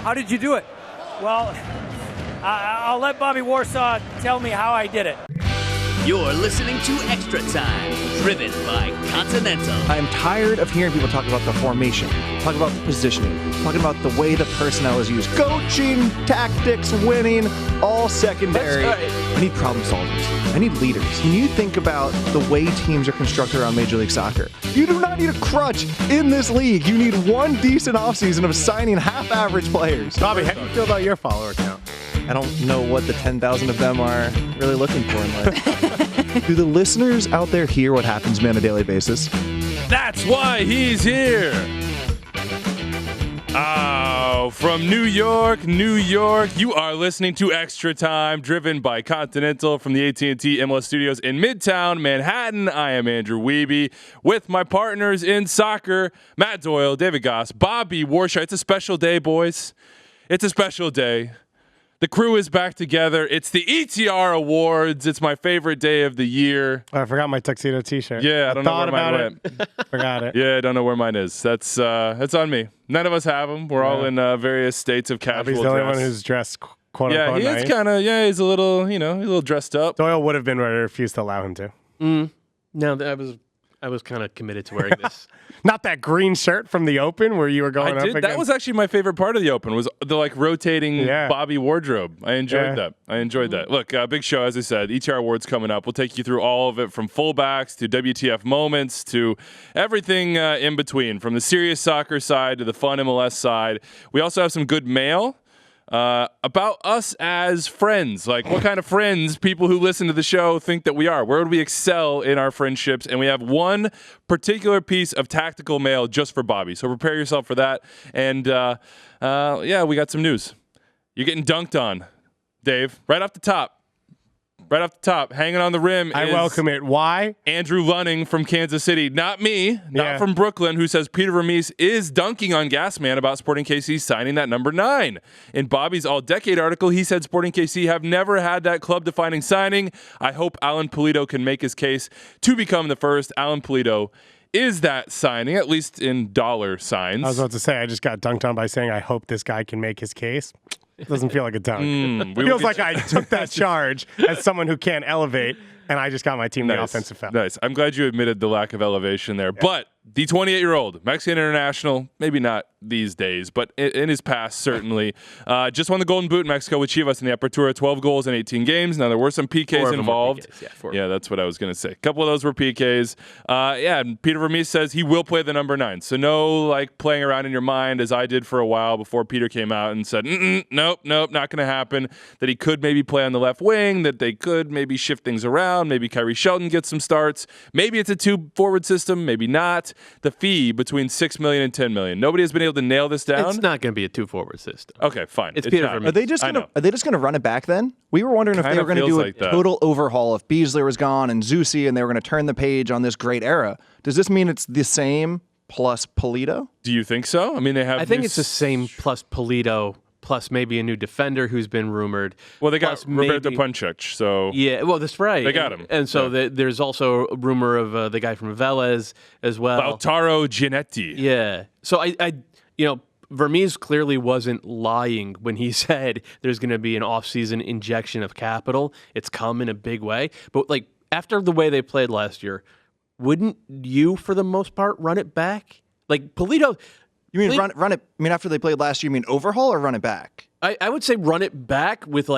How did you do it? Well, I'll let Bobby Warsaw tell me how I did it. You're listening to Extra Time, driven by Continental. I'm tired of hearing people talk about the formation, talk about the positioning, talking about the way the personnel is used. Coaching, tactics, winning, all secondary. I need problem solvers. I need leaders. When you think about the way teams are constructed around Major League Soccer, you do not need a crutch in this league. You need one decent offseason of signing half-average players. Bobby, how do you feel about your follower count? I don't know what the 10,000 of them are really looking for in life. Do the listeners out there hear what happens to me on a daily basis? That's why he's here. Oh, from New York, you are listening to Extra Time, driven by Continental from the AT&T MLS studios in Midtown Manhattan. I am Andrew Wiebe with my partners in soccer, Matt Doyle, David Goss, Bobby Warsaw. It's a special day, boys. It's a special day. The crew is back together. It's the ETR Awards. It's my favorite day of the year. Oh, I forgot my tuxedo T-shirt. Yeah, I don't know where mine went. Forgot it. Yeah, I don't know where mine is. That's on me. None of us have them. We're all in various states of casual Bobby's the only one who's dressed quote unquote he nice. is kind of. Yeah, he's a little. He's a little dressed up. Doyle would have been, but I refused to allow him to. No, I was kind of committed to wearing this. Not that green shirt from the Open where you were going up against. That was actually my favorite part of the Open, was the rotating Bobby wardrobe. I enjoyed that. Look, big show, as I said. ETR Awards coming up. We'll take you through all of it, from fullbacks to WTF moments to everything in between, from the serious soccer side to the fun MLS side. We also have some good mail about us as friends. Like, what kind of friends people who listen to the show think that we are. Where would we excel in our friendships? And we have one particular piece of tactical mail just for Bobby. So prepare yourself for that. And we got some news. You're getting dunked on, Dave. Right off the top, hanging on the rim. I welcome it. Why? Andrew Lunning from Kansas City. Not me, not from Brooklyn, who says Peter Vermees is dunking on Gasman about Sporting KC signing that number 9. In Bobby's all-decade article, he said Sporting KC have never had that club-defining signing. I hope Alan Pulido can make his case to become the first. Alan Pulido is that signing, at least in dollar signs. I was about to say, I just got dunked on by saying, I hope this guy can make his case. Doesn't feel like a dunk. Feels like I took that charge as someone who can't elevate, and I just got my team the offensive foul. Nice. I'm glad you admitted the lack of elevation there. Yeah. But the 28-year-old Mexican international, maybe not these days, but in his past, certainly, just won the Golden Boot in Mexico with Chivas in the Apertura, 12 goals in 18 games. Now, there were some PKs involved. Yeah, that's what I was going to say. A couple of those were PKs. And Peter Vermees says he will play the number 9. So no, playing around in your mind, as I did for a while before Peter came out and said, nope, not going to happen. That he could maybe play on the left wing, that they could maybe shift things around. Maybe Kyrie Shelton gets some starts. Maybe it's a 2-forward system, maybe not. The fee between $6 million and $10 million. Nobody has been able to nail this down. It's not going to be a 2-forward system. Okay, fine. It's Peter Vermees. Are they just going to run it back then? We were wondering if they were going to do a total overhaul if Beasley was gone and Zusi, and they were going to turn the page on this great era. Does this mean it's the same plus Pulido? Do you think so? I mean, they have. I think it's the same plus Pulido, plus maybe a new defender who's been rumored. Well, they got Roberto Punchek, so yeah. Well, that's right. They got him, and so there's also a rumor of the guy from Vela as well, Lautaro Giannetti. Yeah. So I Vermees clearly wasn't lying when he said there's going to be an off-season injection of capital. It's come in a big way, but after the way they played last year, wouldn't you, for the most part, run it back? Pulido. You mean run it? I mean, after they played last year, you mean overhaul or run it back? I would say run it back with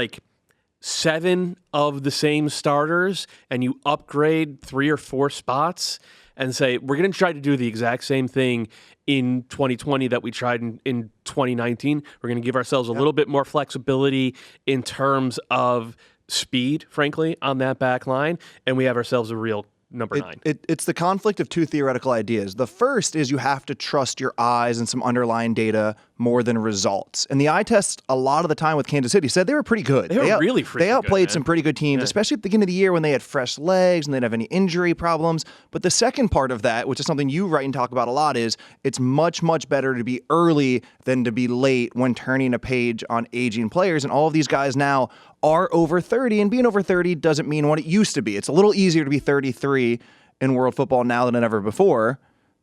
7 of the same starters, and you upgrade 3 or 4 spots and say, we're going to try to do the exact same thing in 2020 that we tried in 2019. We're going to give ourselves a little bit more flexibility in terms of speed, frankly, on that back line, and we have ourselves a real number 9. It's the conflict of two theoretical ideas. The first is you have to trust your eyes and some underlying data more than results. And the eye test, a lot of the time with Kansas City, said they were pretty good. They were really freaking good. They outplayed some pretty good teams, especially at the beginning of the year when they had fresh legs and they didn't have any injury problems. But the second part of that, which is something you write and talk about a lot, is it's much, much better to be early than to be late when turning a page on aging players. And all of these guys now are over 30, and being over 30 doesn't mean what it used to be. It's a little easier to be 33 in world football now than ever before.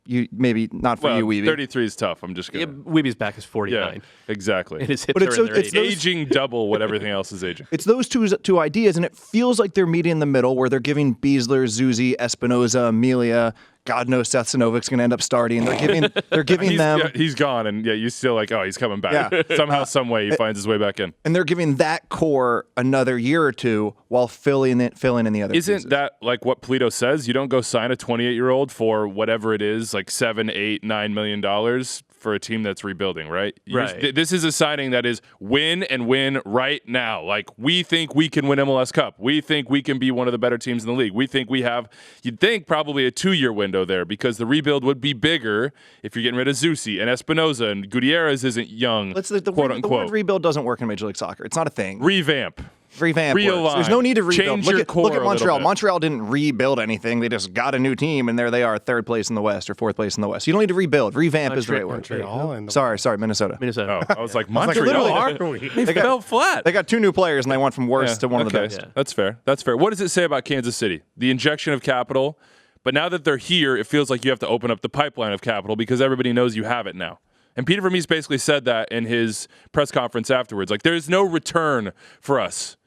You maybe not for you, Weeby. 33 is tough. I'm just kidding. Yeah, Weeby's back is 49. Yeah, exactly. And his hips But it's are in so- their it's 80s. those- Aging double what everything else is aging. It's those two ideas, and it feels like they're meeting in the middle where they're giving Beasler, Zuzi, Espinoza, Amelia. God knows Seth Sinovic's going to end up starting. They're giving them. Yeah, he's gone, and you still like, oh, he's coming back. Yeah. Somehow, some way, he finds his way back in. And they're giving that core another year or two while filling in the other Isn't pieces. that like what Pulido says? You don't go sign a 28-year-old for whatever it is, like $7, $8, $9 million for a team that's rebuilding, right? Right. This is a signing that is win and win right now. Like, we think we can win MLS Cup. We think we can be one of the better teams in the league. We think we have, you'd think, probably a 2-year window there because the rebuild would be bigger if you're getting rid of Zusi and Espinoza and Gutierrez isn't young, The quote word unquote. rebuild doesn't work in Major League Soccer. It's not a thing. Revamp. Revamp realign. works. There's no need to rebuild. Change your core look at a little Montreal. bit. Montreal didn't rebuild anything. They just got a new team, and there they are, 3rd place in the West or 4th place in the West. You don't need to rebuild. Revamp is the right word. Montreal and Sorry, Minnesota. Minnesota. Oh, I was like, Montreal? literally, They fell flat. They got 2 new players, and they went from worst to one of the Okay. best. Yeah. That's fair. That's fair. What does it say about Kansas City? The injection of capital, but now that they're here, it feels like you have to open up the pipeline of capital because everybody knows you have it now. And Peter Vermees basically said that in his press conference afterwards. Like, there's no return for us.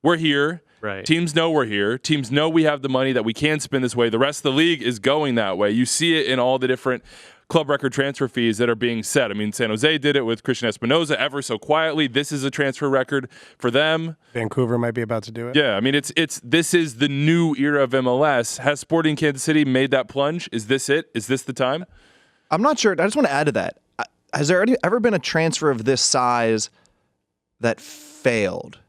We're here. Right. Teams know we're here. Teams know we have the money that we can spend this way. The rest of the league is going that way. You see it in all the different club record transfer fees that are being set. I mean, San Jose did it with Christian Espinoza ever so quietly. This is a transfer record for them. Vancouver might be about to do it. Yeah, I mean, this is the new era of MLS. Has Sporting Kansas City made that plunge? Is this it? Is this the time? I'm not sure. I just want to add to that. Has there ever been a transfer of this size that failed?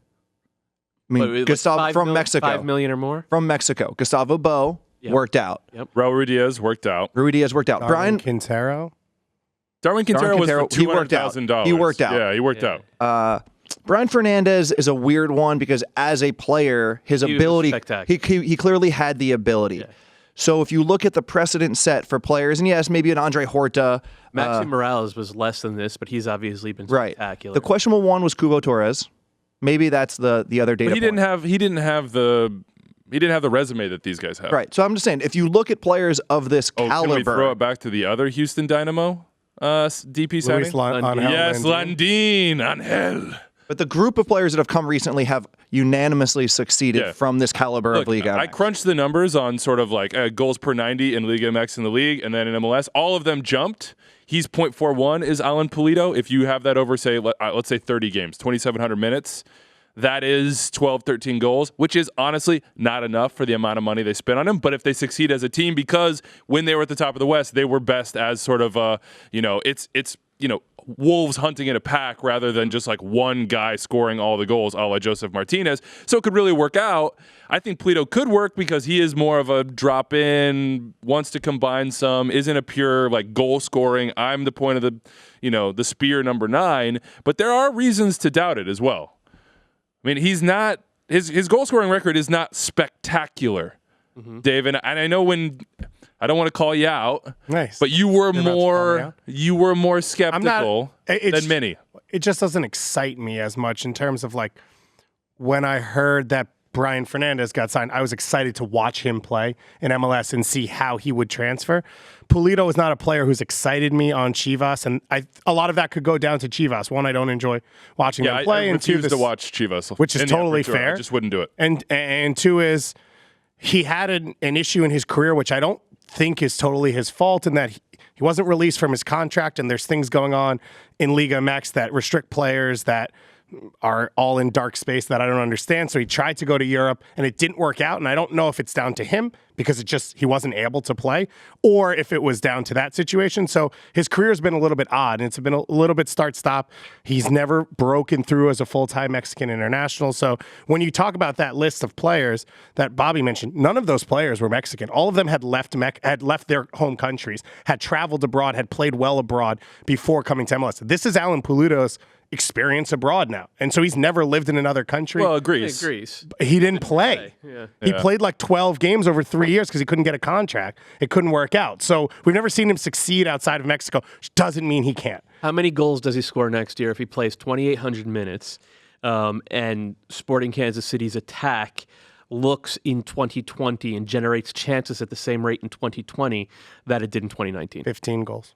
I mean, Like Gustavo from Mexico. 5 million or more? From Mexico. Gustavo Bo worked out. Raul Ruiz worked out. Rui Diaz worked out. Brian Quintero. Darwin Quintero was for he worked out. $200,000. He worked out. Yeah, he worked out. Brian Fernandez is a weird one because as a player, his was ability, spectacular. he clearly had the ability. Yeah. So if you look at the precedent set for players, and yes, maybe an Andre Horta. Maxi Morales was less than this, but he's obviously been Right. spectacular. The questionable one was Kubo Torres. Maybe that's the other data But he point. didn't have the resume that these guys have. Right. So I'm just saying, if you look at players of this Oh, caliber, can we throw it back to the other Houston Dynamo DP signing? Yes, Landin, Angel. but the group of players that have come recently have unanimously succeeded from this caliber Look, of Liga I MX. crunched the numbers on sort of like goals per 90 in Liga MX in the league, and then in MLS, all of them jumped. He's 0.41 is Alan Pulido. If you have that over, say, let's say 30 games, 2,700 minutes, that is 12, 13 goals, which is honestly not enough for the amount of money they spent on him. But if they succeed as a team, because when they were at the top of the West, they were best as sort of, it's wolves hunting in a pack rather than just like one guy scoring all the goals, a la Joseph Martinez. So it could really work out. I think Pulido could work because he is more of a drop in, wants to combine some, isn't a pure like goal scoring. I'm the point of the spear number 9, but there are reasons to doubt it as well. I mean, he's not his goal scoring record is not spectacular, Dave. And I know when I don't want to call you out, Nice. but you were more skeptical than many. It just doesn't excite me as much in terms of like when I heard that Brian Fernandez got signed, I was excited to watch him play in MLS and see how he would transfer. Pulido is not a player who's excited me on Chivas, and a lot of that could go down to Chivas. One, I don't enjoy watching them play, I and two, refuse to watch Chivas, which is totally fair. I just wouldn't do it. And two is he had an issue in his career, which I don't think is totally his fault, in that he wasn't released from his contract, and there's things going on in Liga MX that restrict players that are all in dark space that I don't understand. So he tried to go to Europe and it didn't work out. And I don't know if it's down to him because he wasn't able to play, or if it was down to that situation. So his career has been a little bit odd, and it's been a little bit start-stop. He's never broken through as a full-time Mexican international. So when you talk about that list of players that Bobby mentioned, none of those players were Mexican. All of them had left their home countries, had traveled abroad, had played well abroad before coming to MLS. This is Alan Pulido's experience abroad now. And so he's never lived in another country. Well, Greece. He didn't play. Yeah. He played like 12 games over 3 years because he couldn't get a contract. It couldn't work out. So we've never seen him succeed outside of Mexico, which doesn't mean he can't. How many goals does he score next year if he plays 2,800 minutes and Sporting Kansas City's attack looks in 2020 and generates chances at the same rate in 2020 that it did in 2019. 15 goals.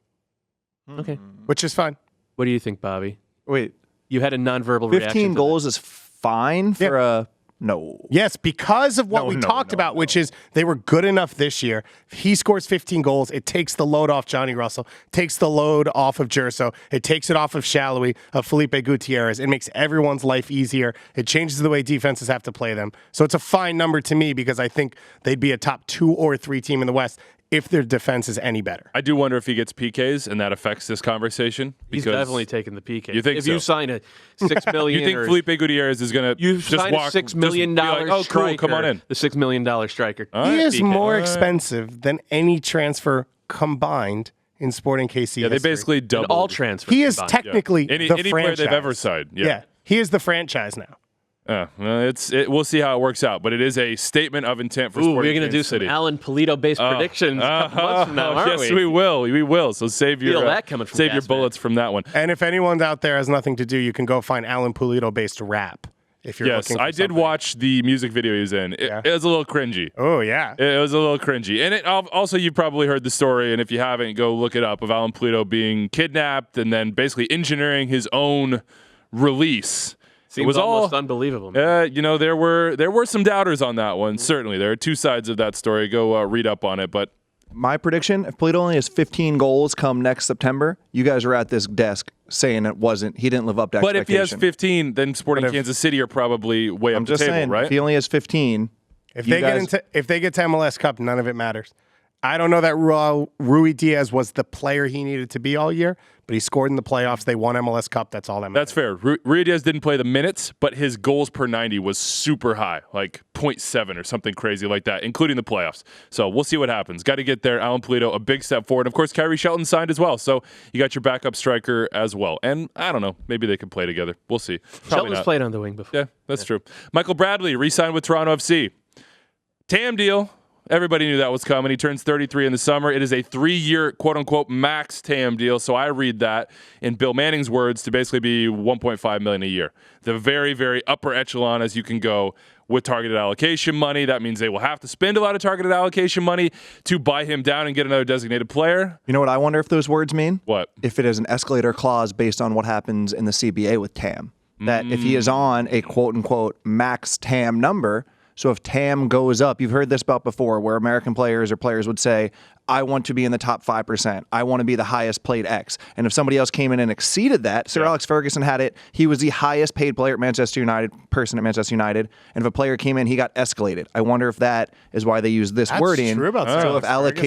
Okay. Which is fine. What do you think, Bobby? Wait, You had a nonverbal reaction. 15 goals is fine for a no. Yes, because of what we talked about, which is they were good enough this year. If he scores 15 goals, it takes the load off Johnny Russell, takes the load off of Jerso, it takes it off of Shallowy, of Felipe Gutierrez. It makes everyone's life easier. It changes the way defenses have to play them. So it's a fine number to me because I think they'd be a top 2 or 3 team in the West if their defense is any better. I do wonder if he gets PKs and that affects this conversation. He's definitely taking the PK. You think if so? you sign a $6 million, you think Felipe Gutierrez is going to just walk? A $6 million like, oh, striker, cool, come on in. The $6 million striker. He is PK. more expensive than any transfer combined in Sporting KC. Yeah, they history. basically And doubled. all transfers. He is combined. technically Any the player franchise. they've ever signed. Yeah, he is the franchise now. Well, we'll see how it works out, but it is a statement of intent for Ooh, Sporting we're going to do Kansas some City. Alan Pulido-based predictions a couple months from now, aren't yes, we? we will. We will. So save your that coming from save your Gasman. bullets from that one. And if anyone's out there has nothing to do, you can go find Alan Pulido-based rap. If you're Yes, looking for I did something. watch the music video he was in. It was a little cringy. Oh yeah, It was a little cringy. And also, you've probably heard the story, and if you haven't, go look it up, of Alan Pulido being kidnapped and then basically engineering his own release. Seems it was almost all unbelievable. there were some doubters on that one. Certainly, there are two sides of that story. Go read up on it. But My prediction, if Pulido only has 15 goals come next September, you guys are at this desk saying he didn't live up to if he has expectation. 15, then Sporting Kansas City are probably way I'm up the just table, saying, right? if he only has 15, if you they guys- get to MLS Cup, none of it matters. I don't know that Rui Diaz was the player he needed to be all year, but he scored in the playoffs. They won MLS Cup. That's all that matters. That's fair. Rui Diaz didn't play the minutes, but his goals per 90 was super high, like 0.7 or something crazy like that, including the playoffs. So we'll see what happens. Got to get there. Alan Pulido, a big step forward. Of course, Kyrie Shelton signed as well. So you got your backup striker as well. And I don't know, maybe they can play together. We'll see. Probably Shelton's not. played on the wing before. Yeah, that's true. Michael Bradley re-signed with Toronto FC. TAM deal. Everybody knew that was coming. He turns 33 in the summer. It is a 3-year, quote-unquote, max TAM deal. So I read that in Bill Manning's words to basically be $1.5 million a year. The very, very upper echelon as you can go with targeted allocation money. That means they will have to spend a lot of targeted allocation money to buy him down and get another designated player. You know what I wonder if those words mean? What? If it is an escalator clause based on what happens in the CBA with TAM. That if he is on a quote-unquote max TAM number, so if TAM goes up, you've heard this about before, where American players or players would say, I want to be in the top 5%. I want to be the highest paid X. And if somebody else came in and exceeded that, Sir Alex Ferguson had it. He was the highest paid player at Manchester United, person at Manchester United. And if a player came in, he got escalated. I wonder if that is why they use this That's wording. true about Sir So Alex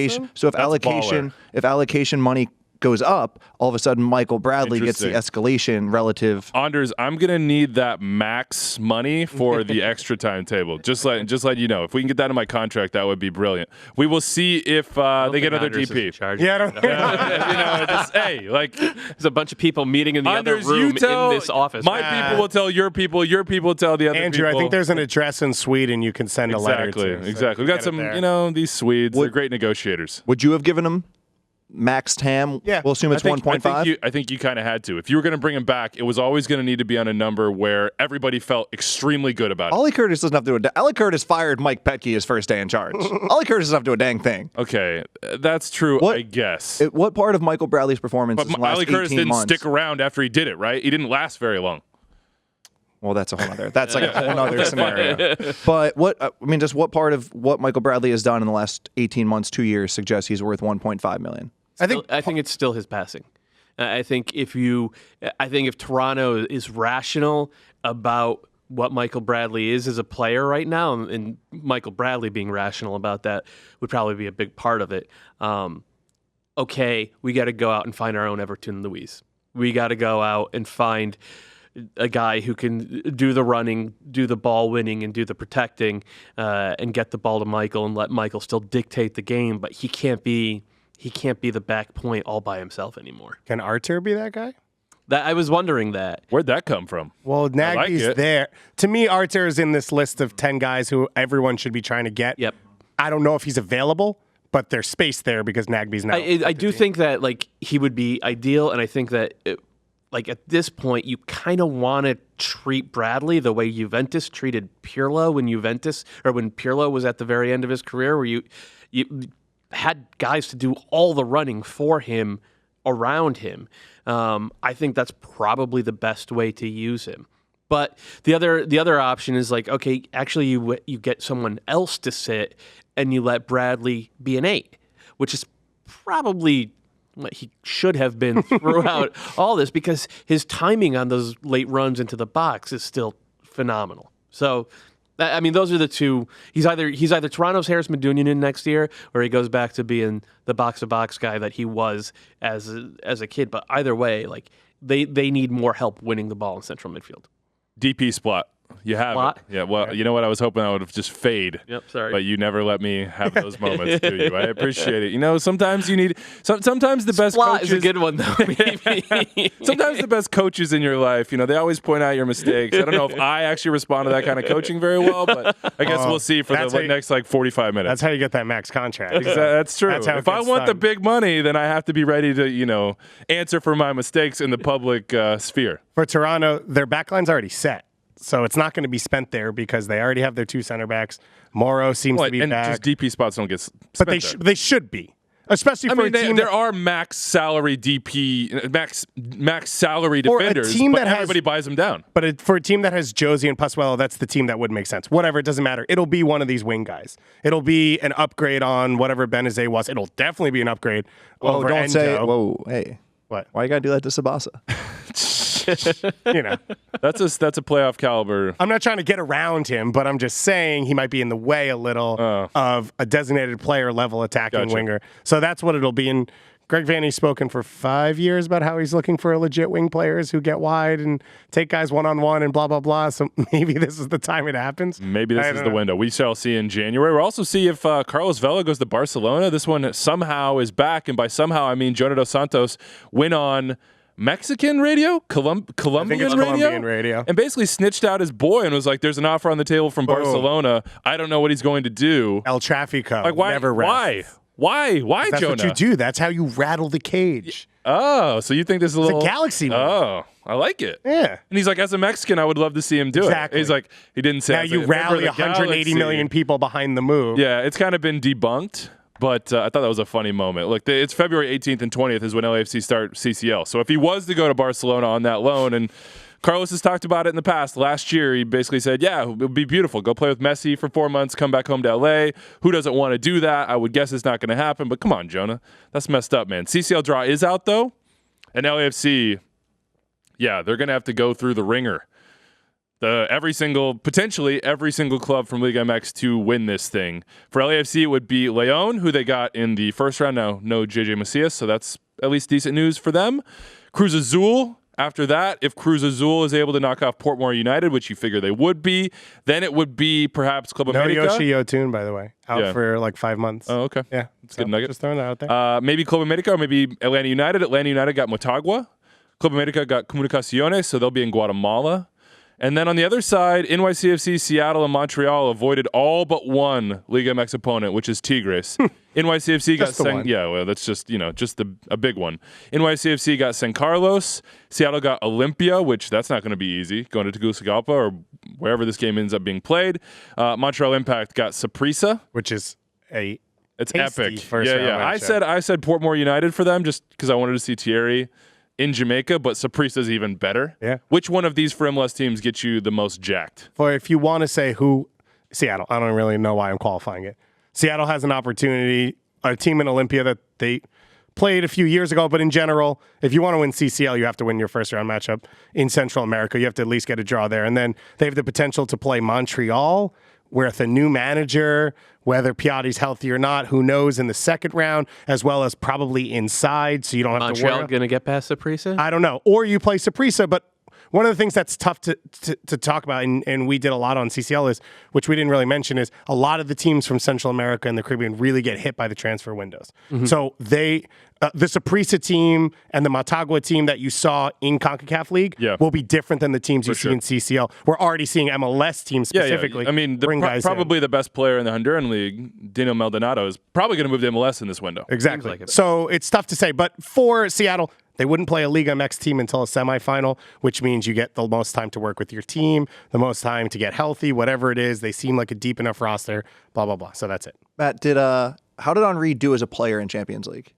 Ferguson? if allocation money goes up, all of a sudden Michael Bradley gets the Interesting. escalation relative. Anders, I'm gonna need that max money for the extra time table. Just let you know. If we can get that in my contract, that would be brilliant. We will see if they get another DP. Yeah, I don't Hey, like There's a bunch of people meeting in the Anders, other room you tell in this office. My people will tell your people will tell the other Andrew, people. I think there's an address in Sweden you can send a letter to. so Exactly. you We've got get it some, there. these Swedes. They're great negotiators. Would you have given him max TAM? Yeah. We'll assume it's 1.5. I think you kind of had to. If you were going to bring him back, it was always going to need to be on a number where everybody felt extremely good about it. Ollie Curtis doesn't have to do it. Ollie Curtis fired Mike Petke his first day in charge. Ollie Curtis doesn't have to do a dang thing. Okay, that's true, What- I guess. What part of Michael Bradley's performance But in the last Ollie Curtis 18 didn't months? stick around after he did it, right? He didn't last very long. Well, that's a whole other. That's like a whole other scenario. But just what part of what Michael Bradley has done in the last 18 months, 2 years suggests he's worth 1.5 million? I think I think it's still his passing. I think if Toronto is rational about what Michael Bradley is as a player right now, and Michael Bradley being rational about that would probably be a big part of it. Okay, we got to go out and find our own Everton Luiz. We got to go out and find a guy who can do the running, do the ball winning, and do the protecting, and get the ball to Michael and let Michael still dictate the game. But he can't be the back point all by himself anymore. can Artur be that guy? I was wondering that. Where'd that come from? Well, Nagy's it. there. To me, Artur is in this list of 10 guys who everyone should be trying to get. Yep. I don't know if he's available, but there's space there because Nagby's not. I do think that he would be ideal, and I think that like at this point, you kind of want to treat Bradley the way Juventus treated Pirlo when Pirlo was at the very end of his career, where you had guys to do all the running for him around him. I think that's probably the best way to use him. But the other option is like, okay, actually you get someone else to sit and you let Bradley be an 8, which is probably what he should have been throughout all this, because his timing on those late runs into the box is still phenomenal. So, I mean, those are the two. He's either Toronto's Harris Medunjanin next year, or he goes back to being the box-to-box guy that he was as a kid. But either way, like they need more help winning the ball in central midfield. DP Splot. You have it. Yeah, well, you know what? I was hoping I would have just fade. Yep, sorry. But you never let me have those moments, do you? I appreciate it. You know, sometimes you need... Sometimes the best Splot coaches... is a good one, though, maybe. Sometimes the best coaches in your life, you know, they always point out your mistakes. I don't know if I actually respond to that kind of coaching very well, but I guess we'll see for the next, 45 minutes. That's how you get that max contract. That's true. That's how if I want the big money, then I have to be ready to, answer for my mistakes in the public sphere. For Toronto, their backline's already set. So it's not going to be spent there because they already have their 2 center backs. Moro seems to be and back. just DP spots don't get spent But they should be. Especially for a team there are max salary DP, max salary defenders, but everybody buys them down. But for a team that has Josie and Pasquello, that's the team that would make sense. Whatever, it doesn't matter. It'll be one of these wing guys. It'll be an upgrade on whatever Benazet was. It'll definitely be an upgrade over don't Endo. say, whoa, hey. What? Why you got to do that to Sabasa? That's a playoff caliber. I'm not trying to get around him, but I'm just saying he might be in the way a little of a designated player level attacking winger. So that's what it'll be. And Greg Vanney's spoken for 5 years about how he's looking for legit wing players who get wide and take guys one-on-one and blah, blah, blah. So maybe this is the time it happens. Maybe this is the window. We shall see in January. We'll also see if Carlos Vela goes to Barcelona. This one somehow is back. And by somehow, I mean Jona dos Santos went on Mexican radio? Colombian radio? And basically snitched out his boy and was like, there's an offer on the table from Barcelona. I don't know what he's going to do. El Trafico. Like, why? Never rests. Why, that's Jonah? That's what you do. That's how you rattle the cage. Oh, so you think this is a little... It's a galaxy movie. Oh, I like it. Yeah. And he's like, as a Mexican, I would love to see him do it. He's like, he didn't say... Now you rally 180 million people behind the move. Yeah, it's kind of been debunked. But I thought that was a funny moment. Look, it's February 18th and 20th is when LAFC start CCL. So if he was to go to Barcelona on that loan, and Carlos has talked about it in the past. Last year, he basically said, yeah, it would be beautiful. Go play with Messi for 4 months, come back home to LA. Who doesn't want to do that? I would guess it's not going to happen. But come on, Jonah. That's messed up, man. CCL draw is out, though. And LAFC, yeah, they're going to have to go through the ringer. Potentially every single club from Liga MX to win this thing. For LAFC, it would be Leon, who they got in the first round. Now, no JJ Macias, so that's at least decent news for them. Cruz Azul, after that, if Cruz Azul is able to knock off Portmore United, which you figure they would be, then it would be perhaps Club America. No Yoshi Yotun, by the way, out for like 5 months. Oh, okay. Yeah, that's good nugget. Just throwing that out there. Maybe Club America or maybe Atlanta United. Atlanta United got Motagua. Club America got Comunicaciones, so they'll be in Guatemala. And then on the other side, NYCFC, Seattle, and Montreal avoided all but one Liga MX opponent, which is Tigres. NYCFC got that's just a big one. NYCFC got San Carlos. Seattle got Olympia, which that's not going to be easy, going to Tegucigalpa or wherever this game ends up being played. Montreal Impact got Saprissa, which is it's epic. First round matchup. I said Portmore United for them just because I wanted to see Thierry in Jamaica, but Saprissa's even better. Yeah. Which one of these for MLS teams gets you the most jacked? For if you want to say who, Seattle. I don't really know why I'm qualifying it. Seattle has an opportunity, a team in Olympia that they played a few years ago, but in general, if you want to win CCL, you have to win your first round matchup in Central America. You have to at least get a draw there. And then they have the potential to play Montreal with a new manager, whether Piatti's healthy or not, who knows, in the second round, as well as probably inside, so you don't have to worry. Montreal going to get past Saprissa? I don't know. Or you play Saprissa, but one of the things that's tough to talk about, and we did a lot on CCL, is, which we didn't really mention, is a lot of the teams from Central America and the Caribbean really get hit by the transfer windows. Mm-hmm. So they the Saprissa team and the Motagua team that you saw in CONCACAF League will be different than the teams you see in CCL. We're already seeing MLS teams specifically. I mean, probably the best player in the Honduran League, Dino Maldonado, is probably going to move to MLS in this window. Exactly. So it's tough to say. But for Seattle, they wouldn't play a Liga MX team until a semifinal, which means you get the most time to work with your team, the most time to get healthy, whatever it is. They seem like a deep enough roster, blah, blah, blah. So that's it. Matt, how did Henry do as a player in Champions League?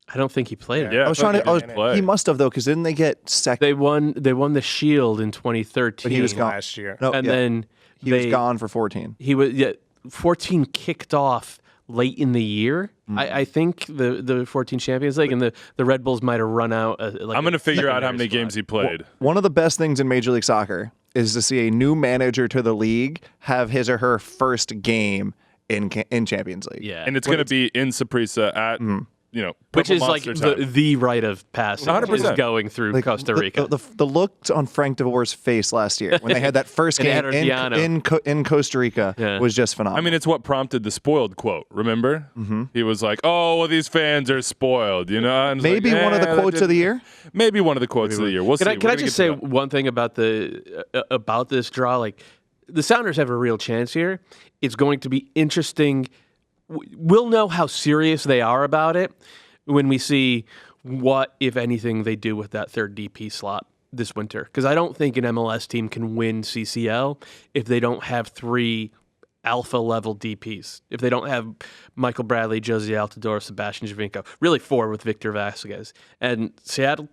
I don't think he played. Yeah, I was trying to. He must have though, because didn't they get second? They won the Shield in 2013. But he was gone last year. No, and then he was gone for 14. He was 14 kicked off late in the year. I think the 14 Champions League and the Red Bulls might have run out. I'm going to figure out how many games he played. One of the best things in Major League Soccer is to see a new manager to the league have his or her first game in Champions League. Yeah, and it's going to be in Saprissa at. Which is like the rite of passage 100%. is going through Costa Rica. The look on Frank DeVore's face last year when they had that first game in Costa Rica was just phenomenal. I mean, it's what prompted the spoiled quote, remember? He was like, oh, well, these fans are spoiled, And maybe one of the quotes of the year? Maybe one of the quotes of the year. We'll see. Can I just say one thing about this draw? Like, the Sounders have a real chance here. It's going to be interesting. We'll know how serious they are about it when we see what, if anything, they do with that third DP slot this winter. Because I don't think an MLS team can win CCL if they don't have 3 alpha-level DPs. If they don't have Michael Bradley, Josie Altidore, Sebastian Javinko. Really 4 with Victor Vasquez. And Seattle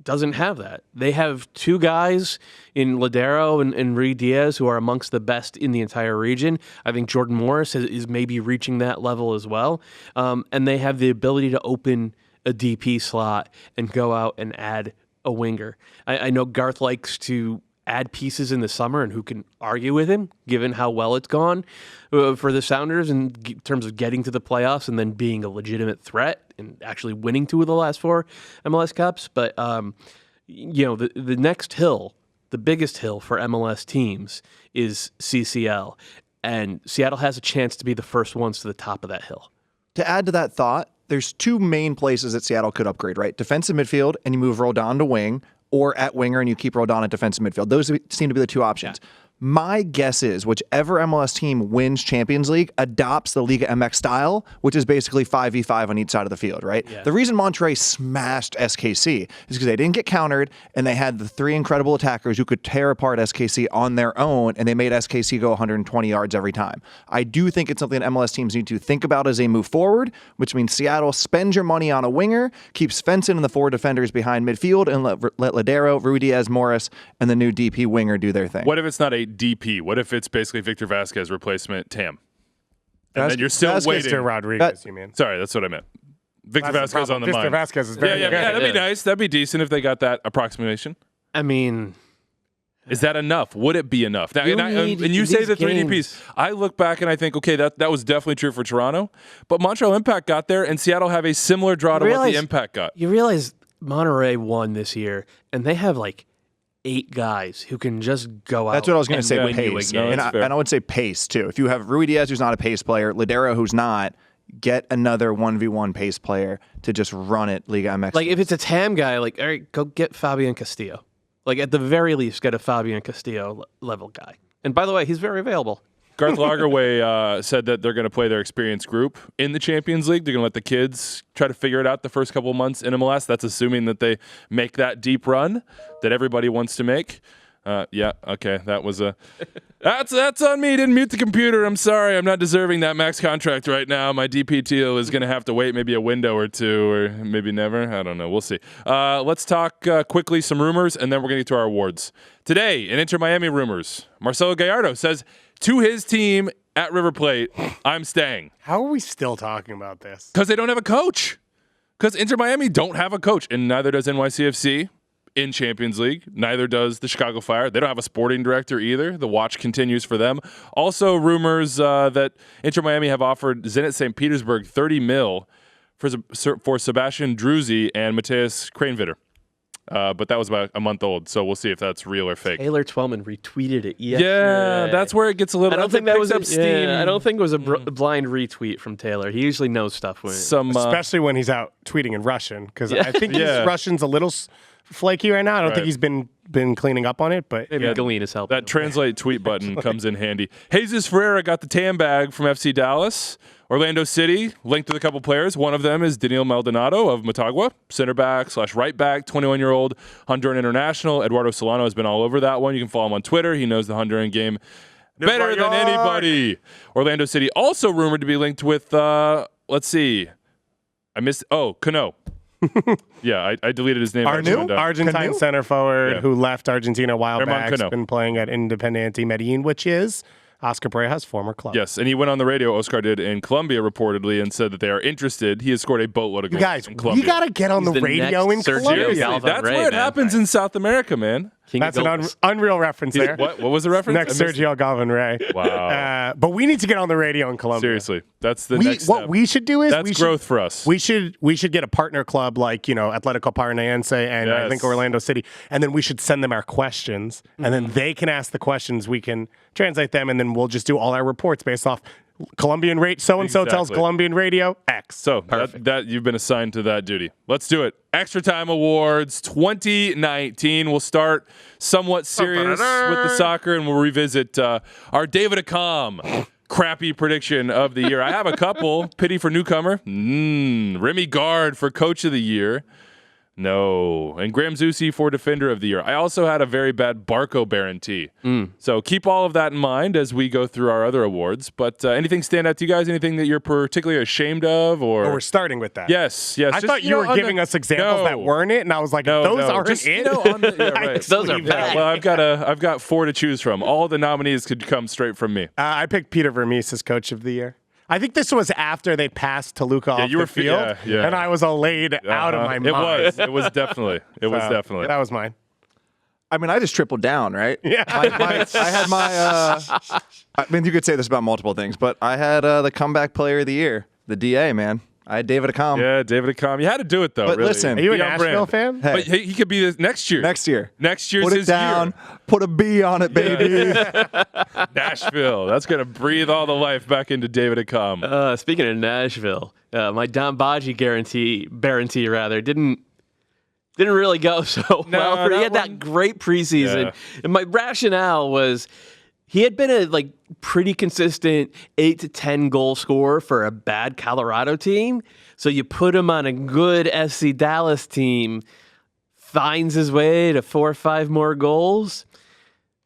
doesn't have that. They have 2 guys in Ladero and Rui Diaz who are amongst the best in the entire region. I think Jordan Morris is maybe reaching that level as well. And they have the ability to open a DP slot and go out and add a winger. I know Garth likes to add pieces in the summer, and who can argue with him, given how well it's gone for the Sounders in terms of getting to the playoffs and then being a legitimate threat and actually winning 2 of the last 4 MLS Cups. But, the next hill, the biggest hill for MLS teams is CCL, and Seattle has a chance to be the first ones to the top of that hill. To add to that thought, there's 2 main places that Seattle could upgrade, right? Defensive midfield, and you move Roldan to wing, or at winger and you keep Roldan at defensive midfield. Those seem to be the 2 options. Yeah. My guess is whichever MLS team wins Champions League adopts the Liga MX style, which is basically 5v5 on each side of the field, right? Yeah. The reason Monterrey smashed SKC is because they didn't get countered and they had the 3 incredible attackers who could tear apart SKC on their own, and they made SKC go 120 yards every time. I do think it's something that MLS teams need to think about as they move forward, which means Seattle spends your money on a winger, keeps Svensson and the 4 defenders behind midfield, and let Ladero, Rui Diaz, Morris, and the new DP winger do their thing. What if it's not a DP? What if it's basically Victor Vasquez replacement Tam? And then you're still waiting. To Rodriguez, you mean? Sorry, that's what I meant. Victor Vasquez on the Victor mind. Vasquez is very good. Yeah, that'd be nice. That'd be decent if they got that approximation. I mean, is that enough? Would it be enough? Now, and you say the 3 DPs. I look back and I think, okay, that was definitely true for Toronto, but Montreal Impact got there, and Seattle have a similar draw to what the Impact got. You realize Monterrey won this year, and they have like 8 guys who can just go out. That's what I was going to say, pace. No, and I would say pace, too. If you have Rui Diaz, who's not a pace player, Ladero, who's not, get another 1v1 pace player to just run it Liga MX. Like, if it's a TAM guy, like, all right, go get Fabian Castillo. Like, at the very least, get a Fabian Castillo level guy. And by the way, he's very available. Garth Lagerwey said that they're going to play their experienced group in the Champions League. They're going to let the kids try to figure it out the first couple of months in MLS. That's assuming that they make that deep run that everybody wants to make. Yeah, okay, that was a... That's on me. Didn't mute the computer. I'm sorry. I'm not deserving that max contract right now. My DP deal is going to have to wait maybe a window or 2 or maybe never. I don't know. We'll see. Let's talk quickly some rumors, and then we're going to get to our awards. Today, in Inter Miami rumors, Marcelo Gallardo says to his team at River Plate, I'm staying. How are we still talking about this? Because they don't have a coach. Because Inter Miami don't have a coach, and neither does NYCFC. In Champions League. Neither does the Chicago Fire. They don't have a sporting director either. The watch continues for them. Also, rumors that Inter Miami have offered Zenit St. Petersburg $30 million for Sebastian Druzzi and Matthias Kranvitter. but that was about a month old, so we'll see if that's real or fake. Taylor Twellman retweeted it yesterday. Yeah, that's where it gets a little. I don't think that was up steam. I don't think it was a blind retweet from Taylor. He usually knows stuff when especially when he's out tweeting in Russian, because I think his Russian's a little flaky right now. I don't think he's been cleaning up on it, but maybe Galina's helping. That translate tweet button comes in handy. Jesus Ferreira got the tan bag from FC Dallas. Orlando City linked with a couple players. One of them is Daniel Maldonado of Motagua, center back / right back, 21-year-old Honduran international. Eduardo Solano has been all over that one. You can follow him on Twitter. He knows the Honduran game better than anybody. Orlando City also rumored to be linked with, let's see. Cano. Yeah, I deleted his name. Our new Argentine center forward who left Argentina a while back. He's been playing at Independiente Medellin, which is Oscar Pareja's former club. Yes, and he went on the radio, Oscar did, in Colombia reportedly, and said that they are interested. He has scored a boatload of goals in Colombia. You got to get on the radio in Colombia. That's where it happens in South America, man. That's an unreal reference there. What was the reference? Next Sergio Galvin Ray. Wow. But we need to get on the radio in Colombia. Seriously, that's the next step. What we should do is growth for us. We should get a partner club like Atletico Paranaense and I think Orlando City, and then we should send them our questions, and then they can ask the questions. We can translate them, and then we'll just do all our reports based off Colombian rate. So and so tells Colombian radio X. So that you've been assigned to that duty. Let's do it. Extratime Awards 2019. We'll start somewhat serious with the soccer, and we'll revisit our David Accam Crappy prediction of the year. I have a couple. Pity for newcomer. Remy Gard for coach of the year. No. And Graham Zusi for defender of the year. I also had a very bad Barca guarantee. So keep all of that in mind as we go through our other awards. But anything stand out to you guys? Anything that you're particularly ashamed of? Or we're starting with that. Yes. I thought you were giving us examples that weren't it, and I was like, those aren't it. Those are bad. Well, I've got 4 to choose from. All the nominees could come straight from me. I picked Peter Vermees as coach of the year. I think this was after they passed Toluca off the field, and I was allayed out of my mind. It was definitely. That was mine. I mean, I just tripled down, right? Yeah. I had my, I mean, you could say this about multiple things, but I had the comeback player of the year, the DA, man. I had David Accam. Yeah, David Accam. You had to do it, though, but really. Listen. Are you a Nashville fan? Hey. But he could be this next year. Next year. Next year's Put it his down. year. Put a B on it, baby. Nashville. That's going to breathe all the life back into David Accam. Speaking of Nashville, my Don Baji guarantee didn't really go so well. He had that great preseason. And my rationale was he had been a pretty consistent 8 to 10 goal scorer for a bad Colorado team. So you put him on a good FC Dallas team, finds his way to 4 or 5 more goals.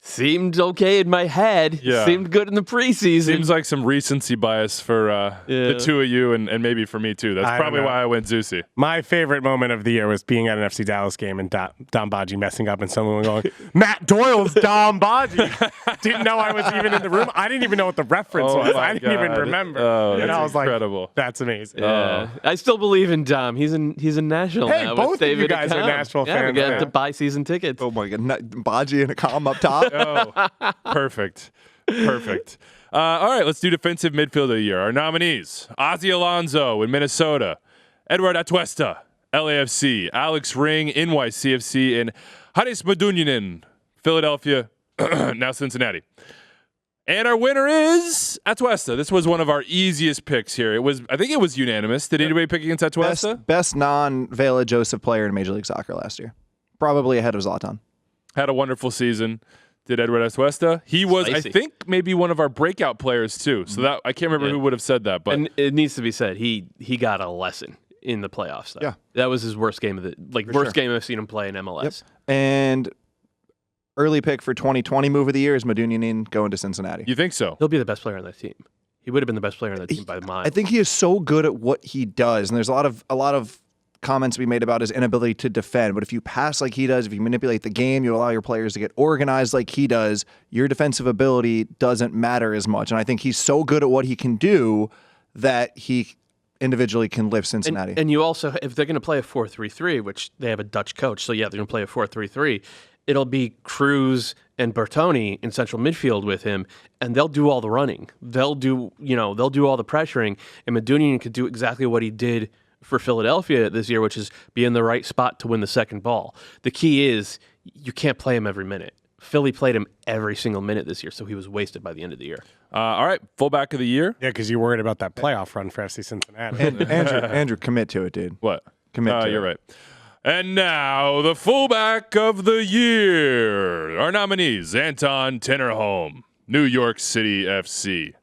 Seemed okay in my head. Yeah. Seemed good in the preseason. Seems like some recency bias for the two of you and maybe for me too. That's probably why I went Zusi. My favorite moment of the year was being at an FC Dallas game and Dom Baji messing up and someone going, Matt Doyle's Dom Baji. Didn't know I was even in the room. I didn't even know what the reference was. I didn't even remember. And I was incredible. Like, that's amazing. I still believe in Dom. He's in Nashville now. Hey, both with David of you guys Accam. are Nashville fans. We're going to have to buy season tickets. Oh, my God. Baji and Accam up top. Oh, perfect. All right, let's do defensive midfielder of the year. Our nominees: Ozzy Alonso in Minnesota, Edward Atuesta, LAFC, Alex Ring, NYCFC, and Haris Madunyanin, Philadelphia, now Cincinnati. And our winner is Atuesta. This was one of our easiest picks here. I think it was unanimous. Did anybody pick against Atuesta? Best non-Vela Joseph player in Major League Soccer last year. Probably ahead of Zlatan. Had a wonderful season. Did Edward Atuesta. He was, I think, maybe one of our breakout players too. So that I can't remember who would have said that, but and it needs to be said, he got a lesson in the playoffs. Though. Yeah, that was his worst game of the worst game I've seen him play in MLS. Yep. And early pick for 2020 move of the year is Madunyanin going to Cincinnati. You think so? He'll be the best player on that team. He would have been the best player on that team by a mile. I think he is so good at what he does, and there's a lot of comments to be made about his inability to defend. But if you pass like he does, if you manipulate the game, you allow your players to get organized like he does, your defensive ability doesn't matter as much. And I think he's so good at what he can do that he individually can lift Cincinnati. And you also, if they're going to play a 4-3-3, which they have a Dutch coach, so yeah, they're going to play a 4-3-3, it'll be Cruz and Bertoni in central midfield with him, and they'll do all the running. They'll do all the pressuring, and Madunyanin could do exactly what he did for Philadelphia this year, which is be in the right spot to win the second ball. The key is you can't play him every minute. Philly played him every single minute this year, so he was wasted by the end of the year. All right, fullback of the year. Yeah, because you're worried about that playoff run for FC Cincinnati. Andrew, commit to it, dude. What? Commit to it. You're right. And now the fullback of the year. Our nominees: Anton Tinnerholm, New York City FC;